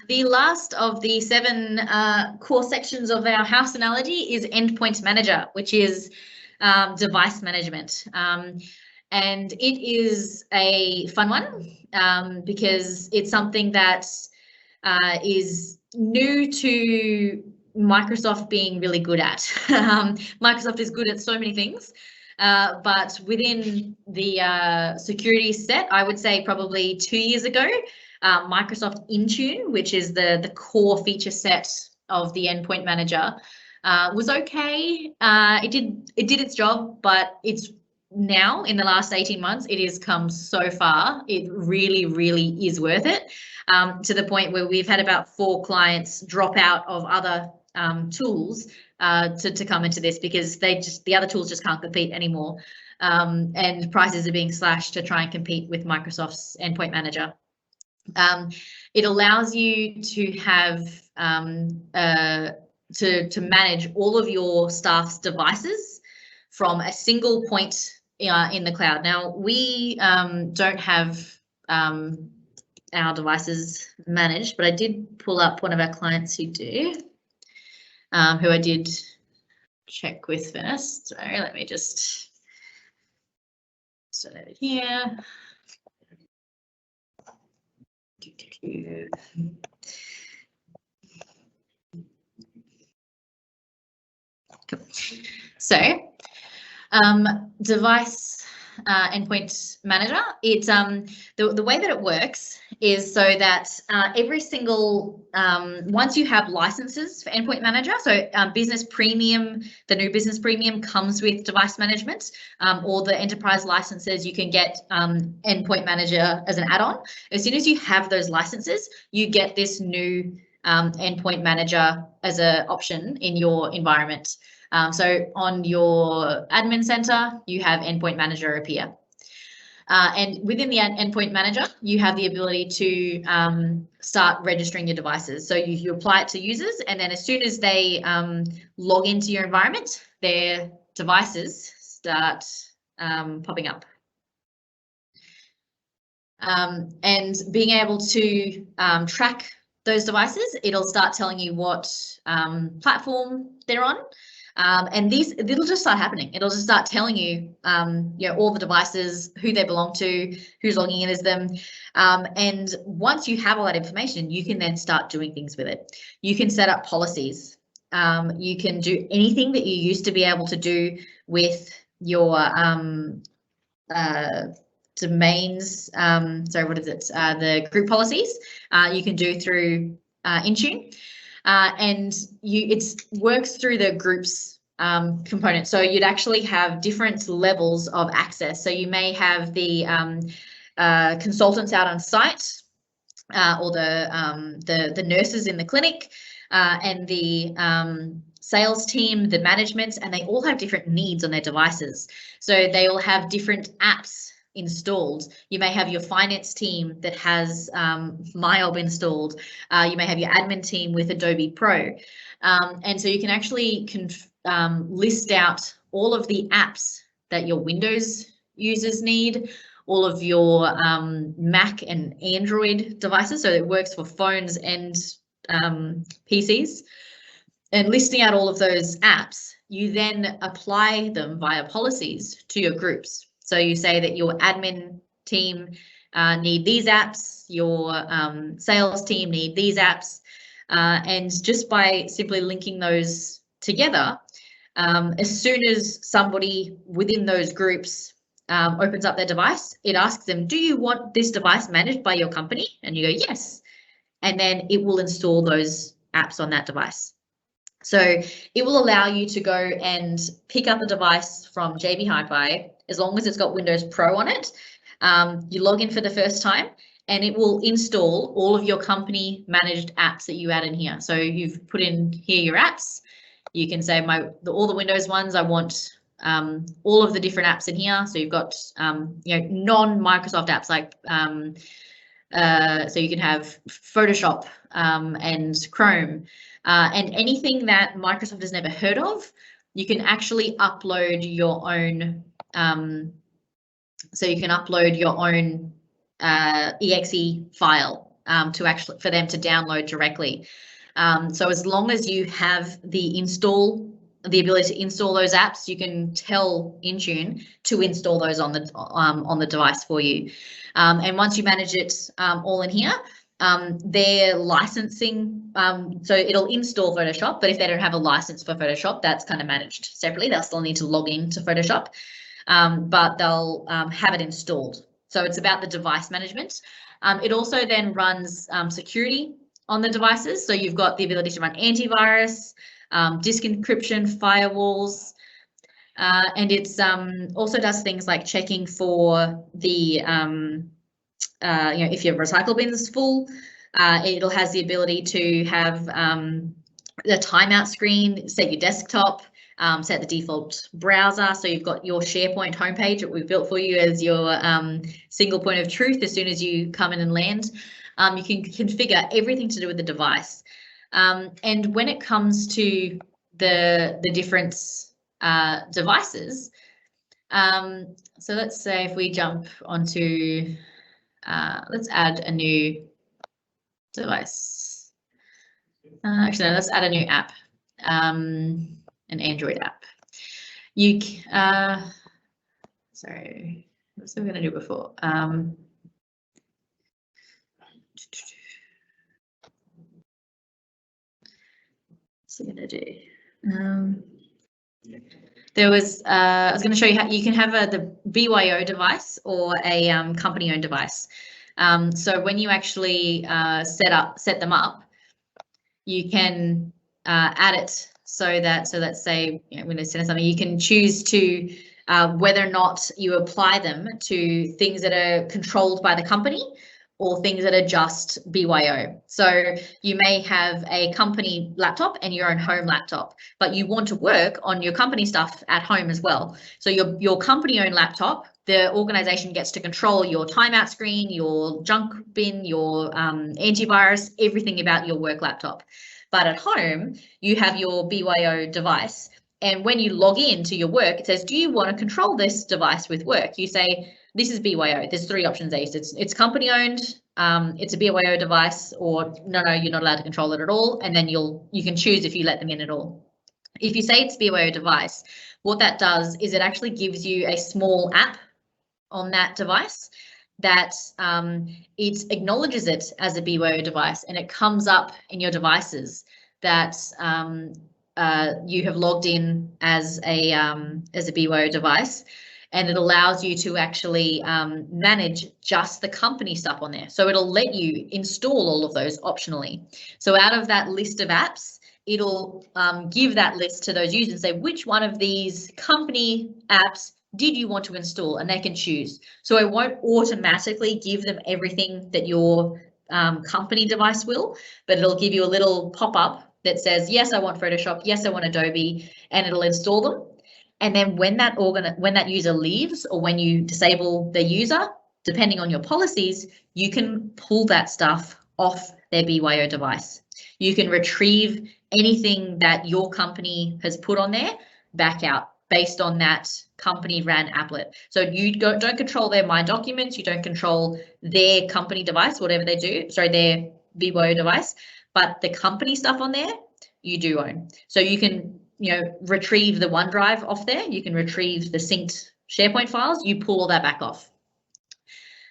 the last of the 7 core sections of our house analogy is EndPoint Manager, which is device management. And it is a fun one because it's something that is new to Microsoft being really good at. Microsoft is good at so many things, but within the security set, I would say probably 2 years ago, Microsoft Intune, which is the core feature set of the EndPoint Manager, was okay. It did its job, but it's now in the last 18 months, it has come so far. It really, really is worth it, to the point where we've had about 4 clients drop out of other tools to come into this because the other tools just can't compete anymore, and prices are being slashed to try and compete with Microsoft's EndPoint Manager. It allows you to have to manage all of your staff's devices from a single point in the cloud. Now, we don't have our devices managed, but I did pull up one of our clients who do, who I did check with first. So let me just start it here. Cool. So device EndPoint Manager, it's the way that it works is so that every single once you have licenses for EndPoint Manager, so Business Premium, the new Business Premium comes with device management, or the enterprise licenses, you can get EndPoint Manager as an add-on. As soon as you have those licenses, you get this new EndPoint Manager as an option in your environment. So on your admin center, you have EndPoint Manager appear. And within the EndPoint Manager, you have the ability to start registering your devices. So you apply it to users, and then as soon as they log into your environment, their devices start popping up. And being able to track those devices, it'll start telling you what platform they're on. And it'll just start happening. It'll just start telling you, all the devices, who they belong to, who's logging in as them. And once you have all that information, you can then start doing things with it. You can set up policies. You can do anything that you used to be able to do with your domains. Sorry, what is it? The group policies. You can do through Intune. And it works through the groups component. So you'd actually have different levels of access. So you may have the consultants out on site, or the nurses in the clinic, and the sales team, the management, and they all have different needs on their devices. So they all have different apps installed. You may have your finance team that has MyOb installed. You may have your admin team with Adobe Pro. And so you can actually list out all of the apps that your Windows users need, all of your Mac and Android devices. So it works for phones and PCs. And listing out all of those apps, you then apply them via policies to your groups. So you say that your admin team need these apps, your sales team need these apps, and just by simply linking those together, as soon as somebody within those groups opens up their device, it asks them, do you want this device managed by your company? And you go, yes. And then it will install those apps on that device. So it will allow you to go and pick up a device from JB Hi-Fi, as long as it's got Windows Pro on it. You log in for the first time, and it will install all of your company managed apps that you add in here. So you've put in here your apps. You can say all the Windows ones, I want all of the different apps in here. So you've got non-Microsoft apps like so you can have Photoshop and Chrome and anything that Microsoft has never heard of. You can actually upload your own. So you can upload your own exe file for them to download directly. So as long as you have the ability to install those apps, you can tell Intune to install those on the device for you. And once you manage it all in here, their licensing, so it'll install Photoshop, but if they don't have a license for Photoshop, that's kind of managed separately. They'll still need to log into Photoshop, but they'll have it installed. So it's about the device management. It also then runs security on the devices. So you've got the ability to run antivirus, disk encryption, firewalls, and it's also does things like checking for the if your recycle bin is full. It'll has the ability to have the timeout screen, set your desktop, set the default browser. So you've got your SharePoint homepage that we've built for you as your single point of truth as soon as you come in and land. You can configure everything to do with the device. And when it comes to the different devices, so let's say if we jump onto, let's add a new device. Actually, no, let's add a new app, an Android app. Sorry, what's we going to do before? What's it going to do? There was, I was going to show you how you can have the BYO device or a company-owned device. So when you actually set them up, you can add it so that, let's say, when they send something, you can choose to whether or not you apply them to things that are controlled by the company or things that are just BYO. So you may have a company laptop and your own home laptop, but you want to work on your company stuff at home as well. So your company-owned laptop, the organization gets to control your timeout screen, your junk bin, your antivirus, everything about your work laptop. But at home, you have your BYO device. And when you log in to your work, it says, do you want to control this device with work? You say, this is BYO. There's three options there. It's company owned, it's a BYO device, or no, you're not allowed to control it at all. And then you can choose if you let them in at all. If you say it's BYO device, what that does is it actually gives you a small app on that device that it acknowledges it as a BYO device, and it comes up in your devices that you have logged in as a BYO device. And it allows you to actually manage just the company stuff on there. So it'll let you install all of those optionally. So out of that list of apps, it'll give that list to those users and say, which one of these company apps did you want to install? And they can choose. So it won't automatically give them everything that your company device will, but it'll give you a little pop-up that says, yes, I want Photoshop, yes, I want Adobe, and it'll install them. And then when that user leaves or when you disable the user, depending on your policies, you can pull that stuff off their BYO device. You can retrieve anything that your company has put on there back out based on that company ran applet. So you don't control their My Documents, you don't control their company device, whatever they do, sorry, their BYO device, but the company stuff on there, you do own. So you can retrieve the OneDrive off there. You can retrieve the synced SharePoint files. You pull all that back off.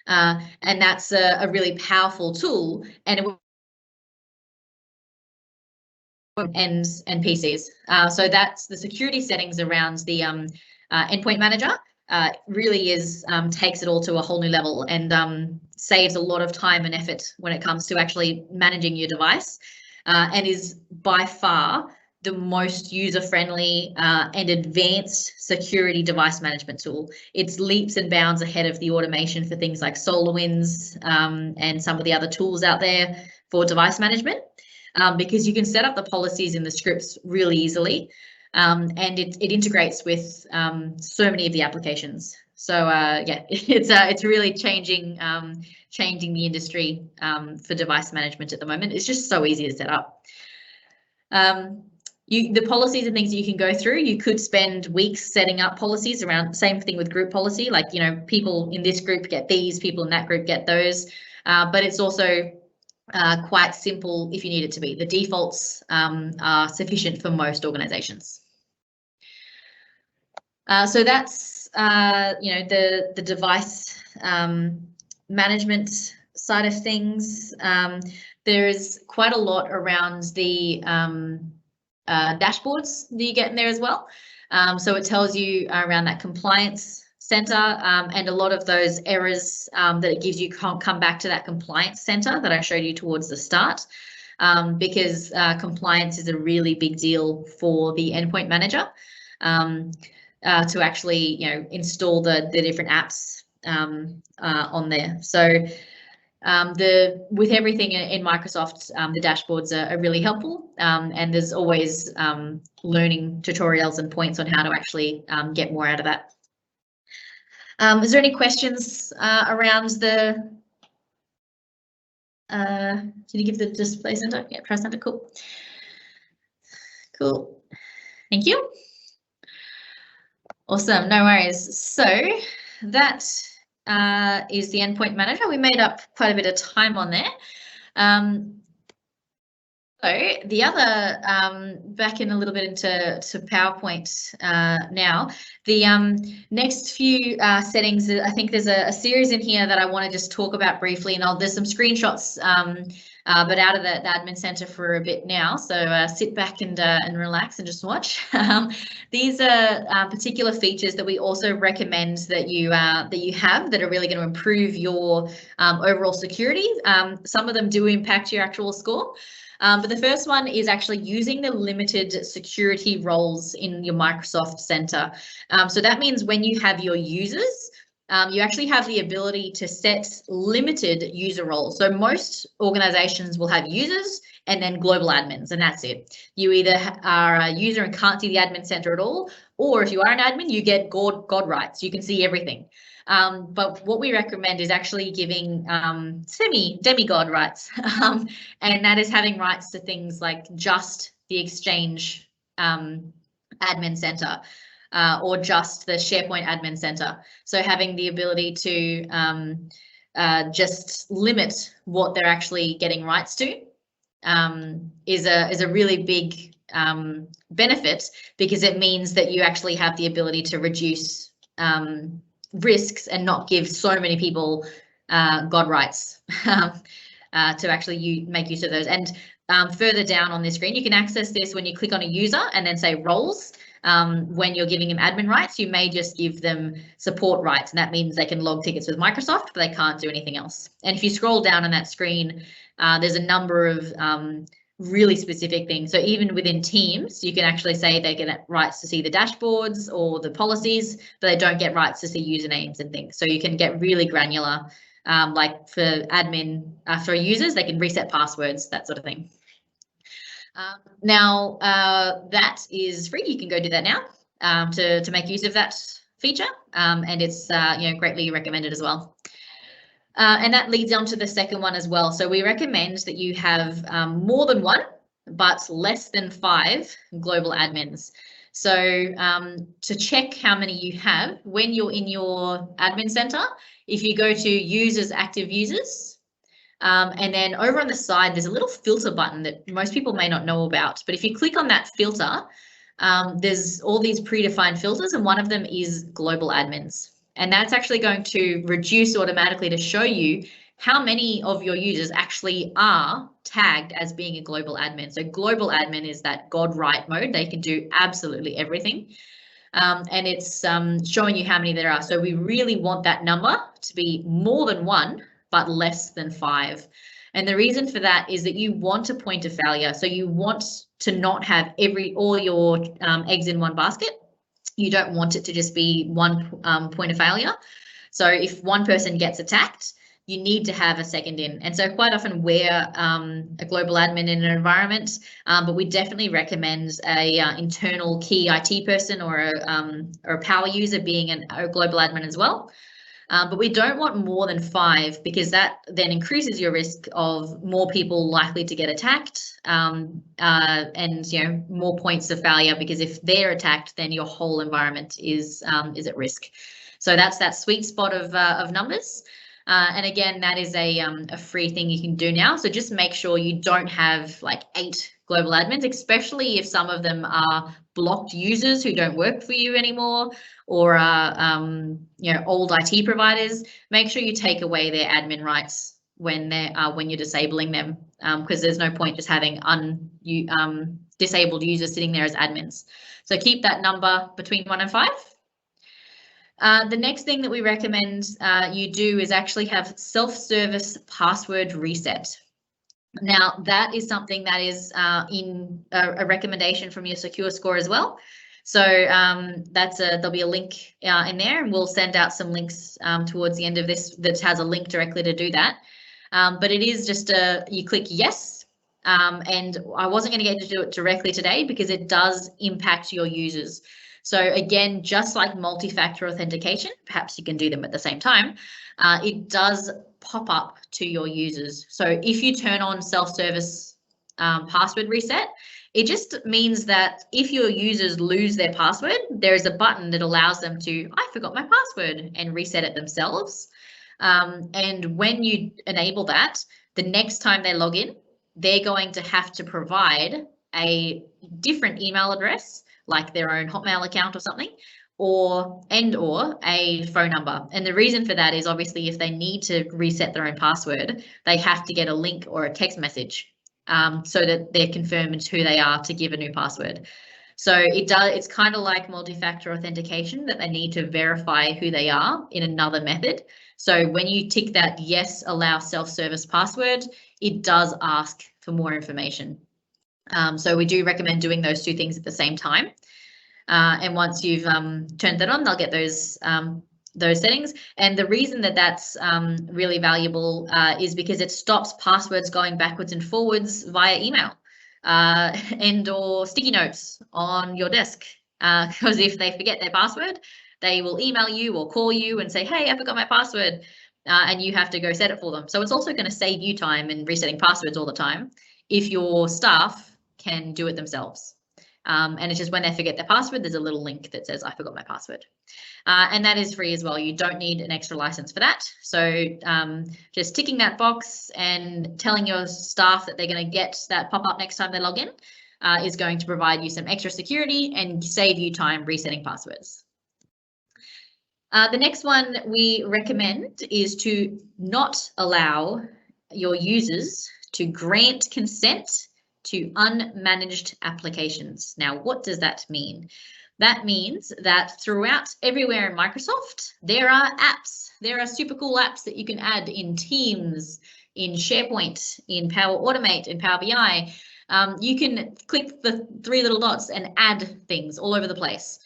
And that's a really powerful tool. And it will and PCs. So that's the security settings around the EndPoint Manager. really is takes it all to a whole new level and saves a lot of time and effort when it comes to actually managing your device, and is by far the most user-friendly and advanced security device management tool. It's leaps and bounds ahead of the automation for things like SolarWinds and some of the other tools out there for device management, because you can set up the policies and the scripts really easily, and it integrates with so many of the applications. So yeah, it's really changing the industry for device management at the moment. It's just so easy to set up. The policies and things that you can go through, you could spend weeks setting up policies around. Same thing with group policy, like, you know, people in this group get these, people in that group get those, but it's also quite simple if you need it to be. The defaults are sufficient for most organizations. So that's you know, the device management side of things. There's quite a lot around the dashboards that you get in there as well. So it tells you around that compliance center, and a lot of those errors that it gives you can't come back to that compliance center that I showed you towards the start, because compliance is a really big deal for the endpoint manager to actually, you know, install the different apps on there. So with everything in Microsoft, the dashboards are really helpful, and there's always learning tutorials and points on how to actually get more out of that. Is there any questions around the, did you give the display center? Yeah, press center, cool. Cool, thank you. Awesome, no worries. So that is the endpoint manager. We made up quite a bit of time on there. So the other, back in a little bit into PowerPoint now, the next few settings, I think there's a series in here that I want to just talk about briefly, and there's some screenshots, but out of the admin center for a bit now. So sit back and relax and just watch. These are particular features that we also recommend that you have that are really going to improve your overall security. Some of them do impact your actual score. But the first one is actually using the limited security roles in your Microsoft Center. So that means when you have your users, you actually have the ability to set limited user roles. So most organizations will have users and then global admins, and that's it. You either are a user and can't see the admin center at all, or if you are an admin, you get God rights. You can see everything. But what we recommend is actually giving demigod rights, and that is having rights to things like just the Exchange admin center, or just the SharePoint admin center. So having the ability to just limit what they're actually getting rights to is a really big benefit, because it means that you actually have the ability to reduce risks and not give so many people God rights to actually make use of those. And further down on this screen, you can access this when you click on a user and then say roles. When you're giving them admin rights, you may just give them support rights, and that means they can log tickets with Microsoft, but they can't do anything else. And if you scroll down on that screen, there's a number of really specific things. So even within Teams, you can actually say they get rights to see the dashboards or the policies, but they don't get rights to see usernames and things. So you can get really granular, like for admin, for users, they can reset passwords, that sort of thing. Now that is free. You can go do that now to make use of that feature, and it's you know, greatly recommended as well. And that leads on to the second one as well. So we recommend that you have more than one, but less than 5 global admins. So to check how many you have, when you're in your admin center, if you go to users, active users, and then over on the side, there's a little filter button that most people may not know about. But if you click on that filter, there's all these predefined filters, and one of them is global admins. And that's actually going to reduce automatically to show you how many of your users actually are tagged as being a global admin. So global admin is that God right mode. They can do absolutely everything. and it's showing you how many there are. So we really want that number to be more than 1, but less than 5. And the reason for that is that you want a point of failure. So you want to not have all your eggs in one basket. You don't want it to just be one point of failure. So if one person gets attacked, you need to have a second in. And so quite often we're a global admin in an environment, but we definitely recommend a internal key IT person or a power user being a global admin as well. But we don't want more than 5 because that then increases your risk of more people likely to get attacked and more points of failure, because if they're attacked, then your whole environment is at risk. So that's that sweet spot of numbers. And again, that is a free thing you can do now. So just make sure you don't have like 8 global admins, especially if some of them are blocked users who don't work for you anymore, or old IT providers. Make sure you take away their admin rights when you're disabling them, because there's no point just having disabled users sitting there as admins. So keep that number between 1 and 5. The next thing that we recommend you do is actually have self-service password reset. Now, that is something that is in a recommendation from your Secure Score as well. So there'll be a link in there, and we'll send out some links towards the end of this that has a link directly to do that. But it is just you click yes, and I wasn't going to get to do it directly today because it does impact your users. So again, just like multi-factor authentication, perhaps you can do them at the same time, it does pop up to your users. So if you turn on self-service password reset, it just means that if your users lose their password, there is a button that allows them to, I forgot my password, and reset it themselves. And when you enable that, the next time they log in, they're going to have to provide a different email address, like their own Hotmail account or something, or a phone number. And the reason for that is obviously if they need to reset their own password, they have to get a link or a text message so that they're confirmed who they are to give a new password. So it's kind of like multi-factor authentication, that they need to verify who they are in another method. So when you tick that yes, allow self-service password, it does ask for more information. So we do recommend doing those 2 things at the same time. And once you've turned that on, they'll get those settings. And the reason that that's really valuable is because it stops passwords going backwards and forwards via email and or sticky notes on your desk. Because if they forget their password, they will email you or call you and say, hey, I forgot my password. And you have to go set it for them. So it's also going to save you time in resetting passwords all the time if your staff can do it themselves. And it's just when they forget their password, there's a little link that says, I forgot my password. And that is free as well. You don't need an extra license for that. So just ticking that box and telling your staff that they're going to get that pop-up next time they log in is going to provide you some extra security and save you time resetting passwords. The next one we recommend is to not allow your users to grant consent to unmanaged applications. Now, what does that mean? That means that throughout everywhere in Microsoft, there are apps. There are super cool apps that you can add in Teams, in SharePoint, in Power Automate, in Power BI. You can click the 3 little dots and add things all over the place,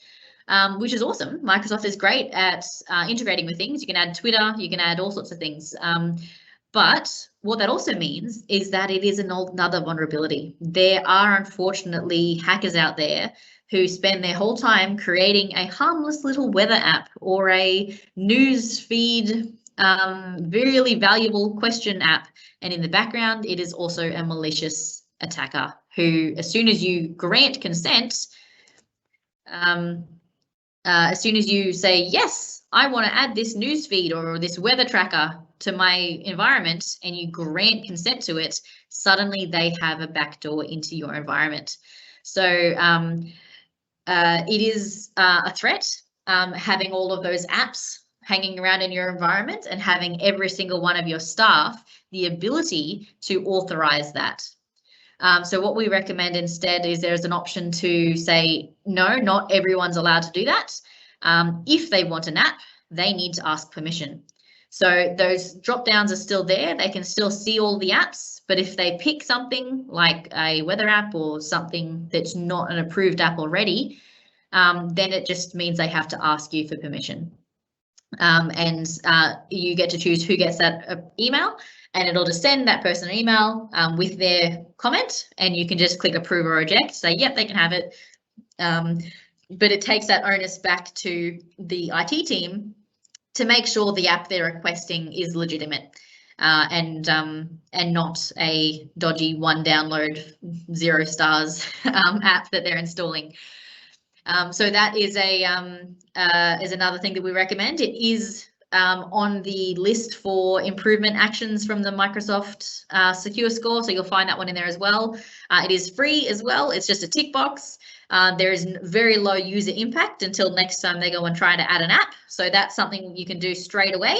which is awesome. Microsoft is great at integrating with things. You can add Twitter, you can add all sorts of things. But what that also means is that it is another vulnerability. There are unfortunately hackers out there who spend their whole time creating a harmless little weather app or a news feed, really valuable question app. And in the background, it is also a malicious attacker who, as soon as you grant consent, as soon as you say, yes, I want to add this news feed or this weather tracker to my environment, and you grant consent to it, suddenly they have a backdoor into your environment. So it is a threat, having all of those apps hanging around in your environment and having every single one of your staff the ability to authorize that. So what we recommend instead is there's an option to say, no, not everyone's allowed to do that. If they want an app, they need to ask permission. So those drop downs are still there. They can still see all the apps, but if they pick something like a weather app or something that's not an approved app already, then it just means they have to ask you for permission. You get to choose who gets that email, and it'll just send that person an email with their comment, and you can just click approve or reject, say, yep, they can have it. But it takes that onus back to the IT team to make sure the app they're requesting is legitimate and not a dodgy 1 download 0 stars app that they're installing. So that is another thing that we recommend. It is on the list for improvement actions from the Microsoft Secure Score, so you'll find that one in there as well. It is free as well. It's just a tick box. There is very low user impact until next time they go and try to add an app. So that's something you can do straight away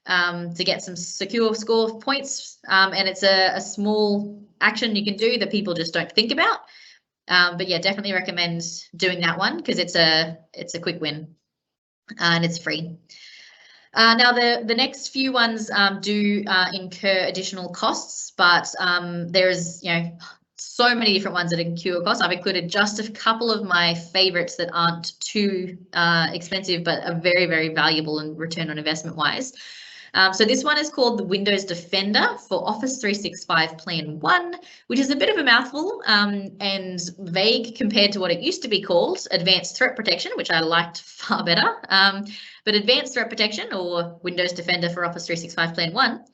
to get some Secure Score points. And it's a small action you can do that people just don't think about. But yeah, definitely recommend doing that one because it's a quick win and it's free. Now the next few ones do incur additional costs, but there's so many different ones that incur costs. I've included just a couple of my favorites that aren't too expensive, but are very, very valuable and return on investment wise. So this one is called the Windows Defender for Office 365 Plan 1, which is a bit of a mouthful and vague compared to what it used to be called, Advanced Threat Protection, which I liked far better. But Advanced Threat Protection, or Windows Defender for Office 365 Plan 1,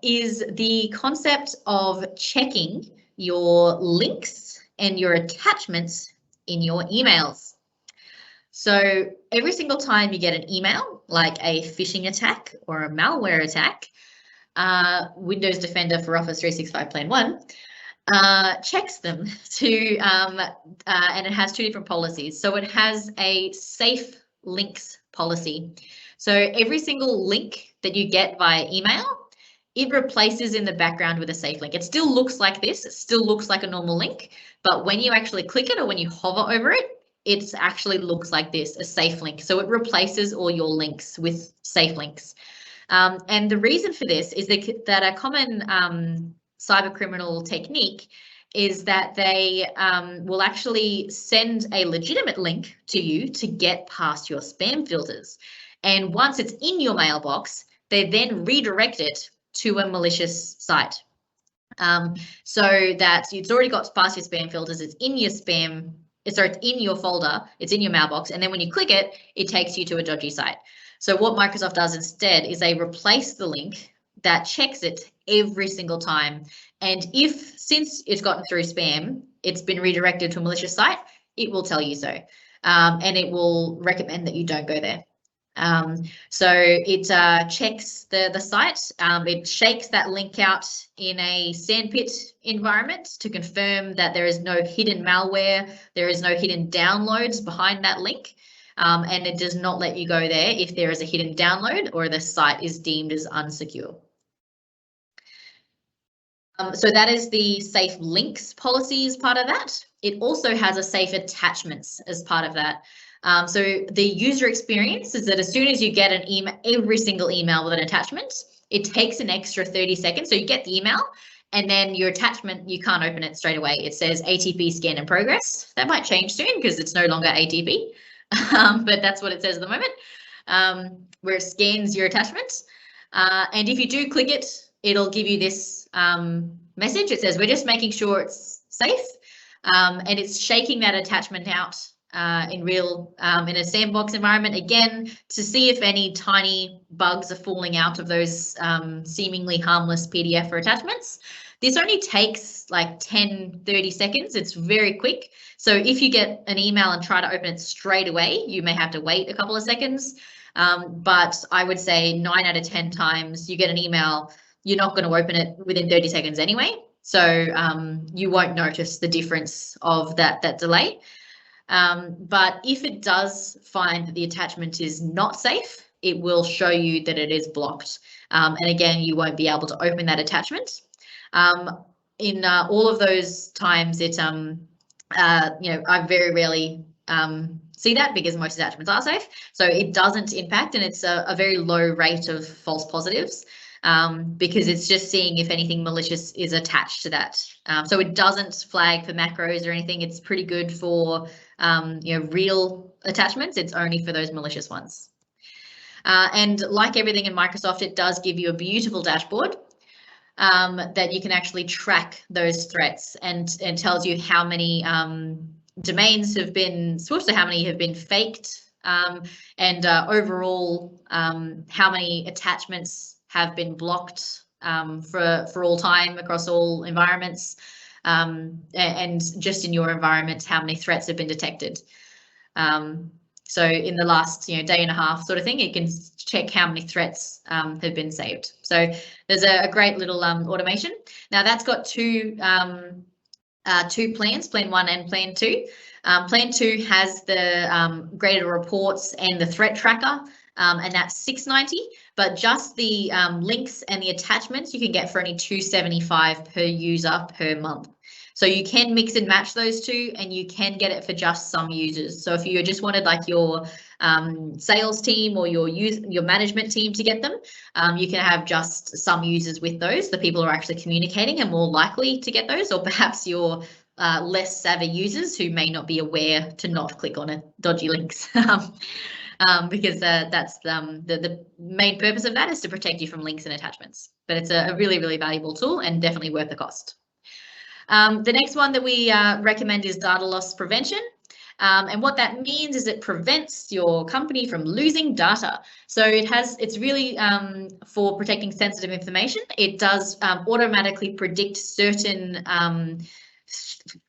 is the concept of checking your links and your attachments in your emails. So every single time you get an email, like a phishing attack or a malware attack, Windows Defender for Office 365 Plan 1 checks them to, and it has 2 different policies. So it has a safe links policy. So every single link that you get via email, it replaces in the background with a safe link. It still looks like this, it still looks like a normal link, but when you actually click it or when you hover over it, it actually looks like this, a safe link. So it replaces all your links with safe links. And the reason for this is that a common cyber criminal technique is that they will actually send a legitimate link to you to get past your spam filters. And once it's in your mailbox, they then redirect it to a malicious site. So that it's already got past your spam filters, it's in your spam, it's in your folder, it's in your mailbox, and then when you click it, it takes you to a dodgy site. So what Microsoft does instead is they replace the link that checks it every single time. And if, since it's gotten through spam, it's been redirected to a malicious site, it will tell you so. And it will recommend that you don't go there. So it checks the site, it shakes that link out in a sandpit environment to confirm that there is no hidden malware, there is no hidden downloads behind that link, and it does not let you go there if there is a hidden download or the site is deemed as unsecure. So that is the safe links policy as part of that. It also has a safe attachments as part of that. So the user experience is that as soon as you get an email, every single email with an attachment, it takes an extra 30 seconds. So you get the email and then your attachment, you can't open it straight away. It says ATP scan in progress. That might change soon because it's no longer ATP, but that's what it says at the moment, where it scans your attachments. And if you do click it, it'll give you this message. It says, we're just making sure it's safe. And it's shaking that attachment out in a sandbox environment, again, to see if any tiny bugs are falling out of those seemingly harmless PDF or attachments. This only takes like 10-30 seconds. It's very quick. So if you get an email and try to open it straight away, you may have to wait a couple of seconds. But I would say 9 out of 10 times you get an email, you're not going to open it within 30 seconds anyway. So you won't notice the difference of that delay. But if it does find that the attachment is not safe, it will show you that it is blocked. And again, you won't be able to open that attachment. in all of those times, it I very rarely see that because most attachments are safe. So it doesn't impact, and it's a very low rate of false positives because it's just seeing if anything malicious is attached to that. So it doesn't flag for macros or anything. It's pretty good for real attachments. It's only for those malicious ones. And like everything in Microsoft, it does give you a beautiful dashboard that you can actually track those threats and tells you how many domains have been swooped, so how many have been faked, and overall how many attachments have been blocked for all time across all environments, and just in your environment, how many threats have been detected. So in the last day and a half sort of thing, you can check how many threats have been saved. So there's a great little automation. Now that's got two plans, plan 1 and plan 2. Plan 2 has the graded reports and the threat tracker, and that's $6.90, but just the links and the attachments you can get for only $2.75 per user per month. So you can mix and match those two, and you can get it for just some users. So if you just wanted like your sales team or your management team to get them, you can have just some users with those. The people who are actually communicating are more likely to get those, or perhaps your less savvy users who may not be aware to not click on dodgy links. Because that's the main purpose of that is to protect you from links and attachments. But it's a really, really valuable tool and definitely worth the cost. The next one that we recommend is data loss prevention. And what that means is it prevents your company from losing data. So it's really for protecting sensitive information. It does automatically predict certain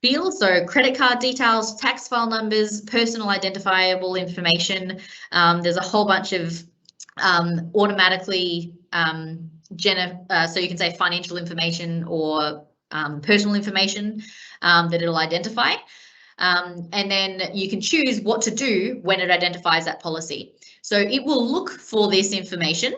fields, so credit card details, tax file numbers, personal identifiable information. There's a whole bunch of automatically so you can say financial information or personal information that it'll identify. And then you can choose what to do when it identifies that policy. So it will look for this information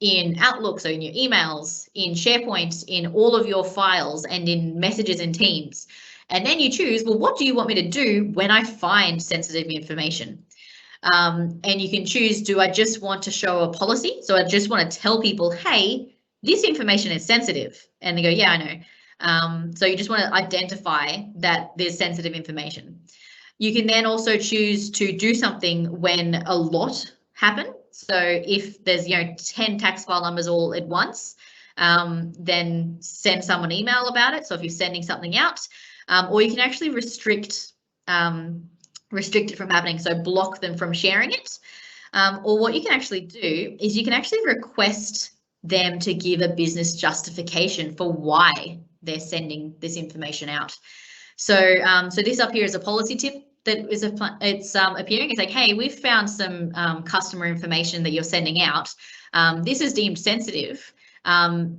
in Outlook, so in your emails, in SharePoint, in all of your files, and in messages in Teams. And then you choose, well, what do you want me to do when I find sensitive information? And you can choose, do I just want to show a policy? So I just want to tell people, hey, this information is sensitive. And they go, yeah, I know. So you just want to identify that there's sensitive information. You can then also choose to do something when a lot happen. So if there's 10 tax file numbers all at once, then send someone an email about it. So if you're sending something out, or you can actually restrict it from happening. So block them from sharing it. Or what you can actually do is you can actually request them to give a business justification for why they're sending this information out. So so this up here is a policy tip that is appearing. It's like, hey, we've found some customer information that you're sending out. This is deemed sensitive.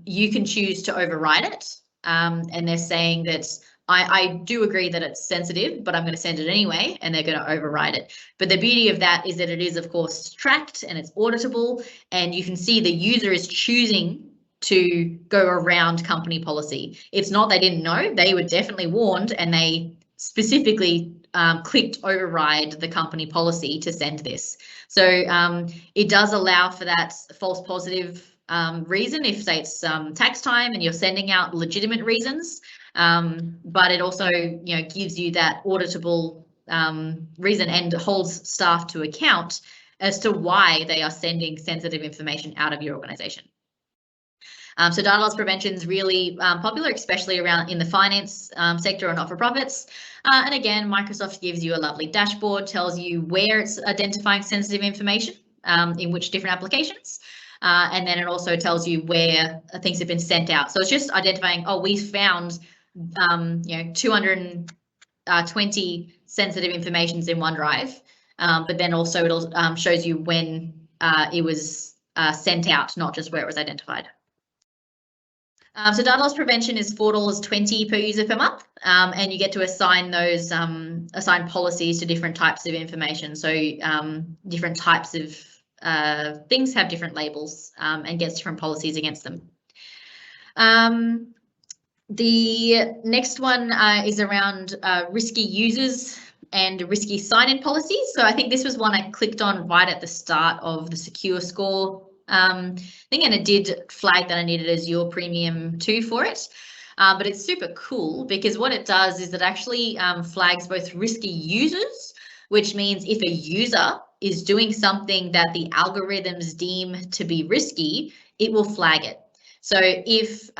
You can choose to override it. And they're saying that I do agree that it's sensitive, but I'm going to send it anyway, and they're going to override it. But the beauty of that is that it is, of course, tracked and it's auditable, and you can see the user is choosing to go around company policy. It's not they didn't know, they were definitely warned, and they specifically clicked override the company policy to send this. So it does allow for that false positive reason if, say, it's tax time and you're sending out legitimate reasons. But it also, gives you that auditable reason and holds staff to account as to why they are sending sensitive information out of your organization. So data loss prevention is really popular, especially around in the finance sector or not-for-profits. And again, Microsoft gives you a lovely dashboard, tells you where it's identifying sensitive information in which different applications. And then it also tells you where things have been sent out. So it's just identifying, oh, we found 220 sensitive informations in OneDrive, but then also it'll shows you when it was sent out, not just where it was identified. So data loss prevention is $4.20 per user per month, and you get to assign those assign policies to different types of information. So different types of things have different labels and gets different policies against them. The next one is around risky users and risky sign-in policies. So I think this was one I clicked on right at the start of the Secure Score thing, and it did flag that I needed Azure Premium 2 for it. But it's super cool because what it does is it actually flags both risky users, which means if a user is doing something that the algorithms deem to be risky, it will flag it. So if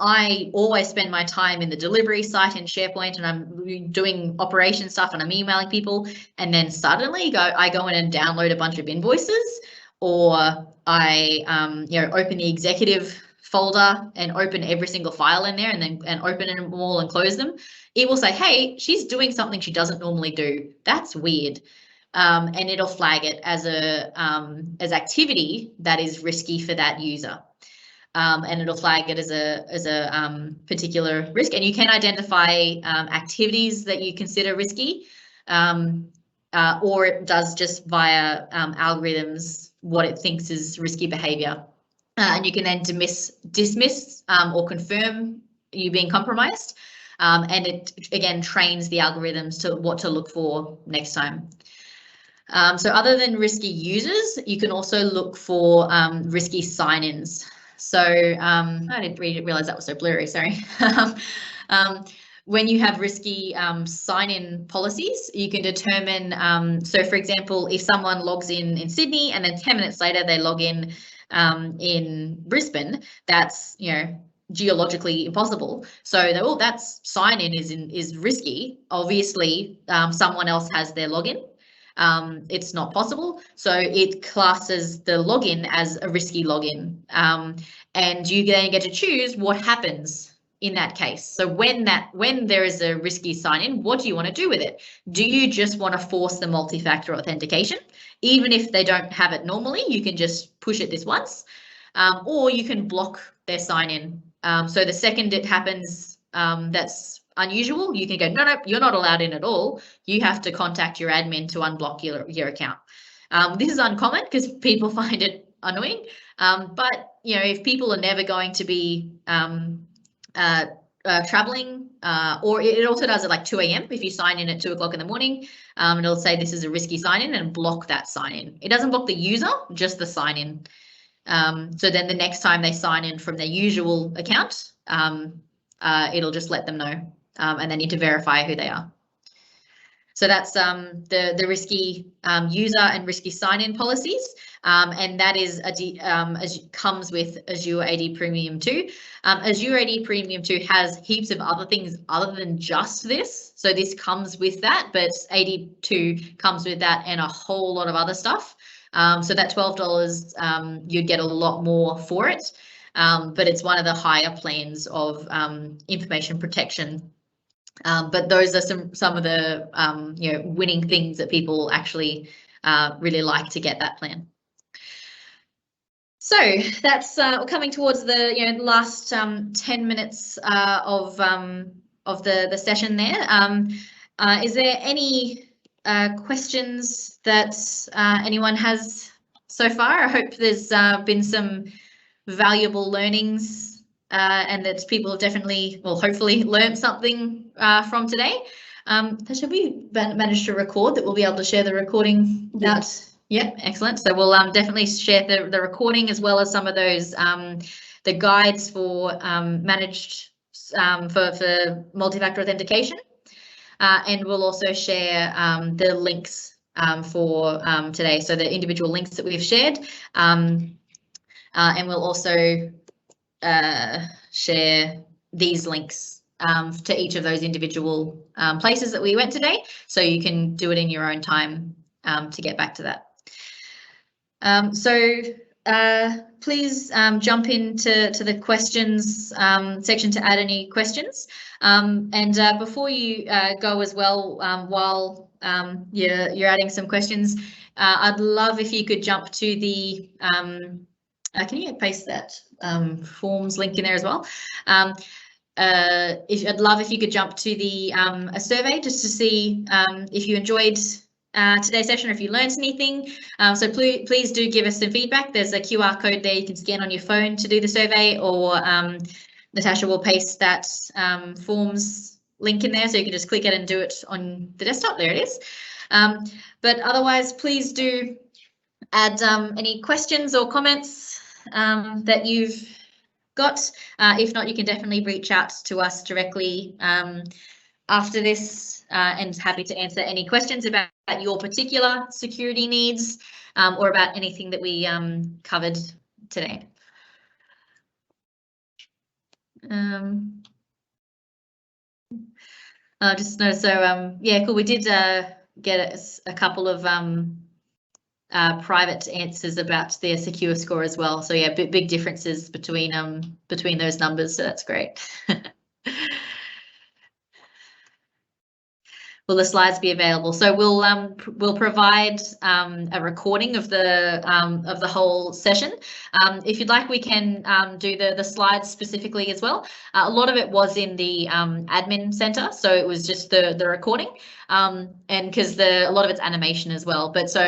I always spend my time in the delivery site in SharePoint and I'm doing operation stuff and I'm emailing people, and then suddenly I go in and download a bunch of invoices, or I open the executive folder and open every single file in there and open them all and close them, it will say, hey, she's doing something she doesn't normally do. That's weird. And it'll flag it as as activity that is risky for that user. And it'll flag it as a particular risk. And you can identify activities that you consider risky, or it does just via algorithms what it thinks is risky behavior. And you can then dismiss or confirm you being compromised. And it, again, trains the algorithms to what to look for next time. So other than risky users, you can also look for risky sign-ins. So I didn't realize that was so blurry, sorry. When you have risky sign-in policies, you can determine, so for example, if someone logs in Sydney and then 10 minutes later they log in Brisbane, that's, geologically impossible. So that sign-in is risky. Obviously, someone else has their login. It's not possible. So it classes the login as a risky login. And you then get to choose what happens in that case. So when there is a risky sign-in, what do you want to do with it? Do you just want to force the multi-factor authentication? Even if they don't have it normally, you can just push it this once, or you can block their sign-in. So the second it happens, that's unusual, you can go, no, you're not allowed in at all. You have to contact your admin to unblock your account. This is uncommon because people find it annoying. But if people are never going to be traveling, or it also does it like 2 a.m. if you sign in at 2 o'clock in the morning, and it'll say this is a risky sign-in and block that sign-in. It doesn't block the user, just the sign-in. So then the next time they sign in from their usual account, it'll just let them know, and they need to verify who they are. So that's the risky user and risky sign-in policies, and that is comes with Azure AD Premium 2. Azure AD Premium 2 has heaps of other things other than just this. So this comes with that, but AD 2 comes with that and a whole lot of other stuff. So that $12, you'd get a lot more for it, but it's one of the higher plans of information protection. But those are some of the winning things that people actually really like to get that plan. So that's coming towards the last 10 minutes of the session there. Is there any questions that anyone has so far? I hope there's been some valuable learnings and that people have definitely, well, hopefully learned something from today. Have we managed to record that we'll be able to share the recording out? Yeah, excellent. So we'll definitely share the recording as well as some of those the guides for managed for multi-factor authentication. And we'll also share the links for today, so the individual links that we've shared, and we'll also share these links to each of those individual places that we went today, so you can do it in your own time to get back to that. So please jump into the questions section to add any questions. And before you go as well, while you're adding some questions, I'd love if you could jump to the, can you paste that forms link in there as well? I'd love if you could jump to the a survey just to see if you enjoyed today's session or if you learned anything. So please do give us some feedback. There's a QR code there you can scan on your phone to do the survey, or Natasha will paste that forms link in there, so you can just click it and do it on the desktop. There it is. But otherwise, please do add any questions or comments that you've got. If not, you can definitely reach out to us directly after this, and happy to answer any questions about your particular security needs or about anything that we covered today. Just know, so yeah, cool. We did get a couple of private answers about their secure score as well. So yeah, big differences between those numbers. So that's great. Will the slides be available? So we'll provide a recording of the whole session. If you'd like, we can do the slides specifically as well. A lot of it was in the admin center, so it was just the recording, and because a lot of it's animation as well. But so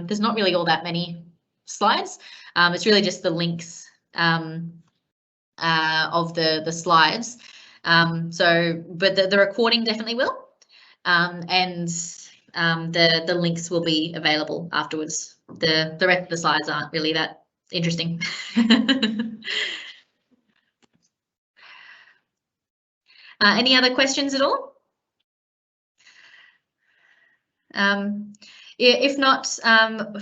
there's not really all that many slides. It's really just the links of the slides. So, but the recording definitely will. And the links will be available afterwards. The rest of the slides aren't really that interesting. Any other questions at all? If not,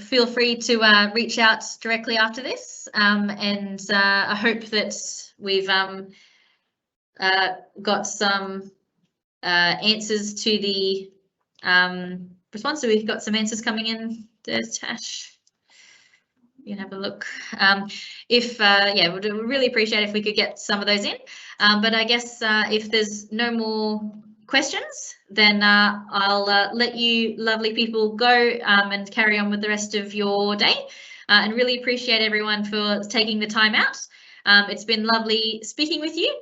feel free to reach out directly after this, and I hope that we've got some answers to the response. So we've got some answers coming in. There's Tash. You can have a look. Yeah, we'd really appreciate if we could get some of those in. But I guess if there's no more questions, then I'll let you lovely people go and carry on with the rest of your day. And really appreciate everyone for taking the time out. It's been lovely speaking with you.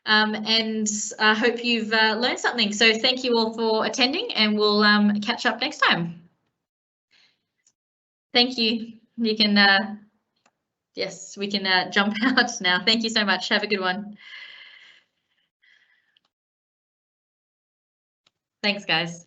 And I hope you've learned something. So thank you all for attending, and we'll catch up next time. Thank you. You can, yes, we can jump out now. Thank you so much. Have a good one. Thanks, guys.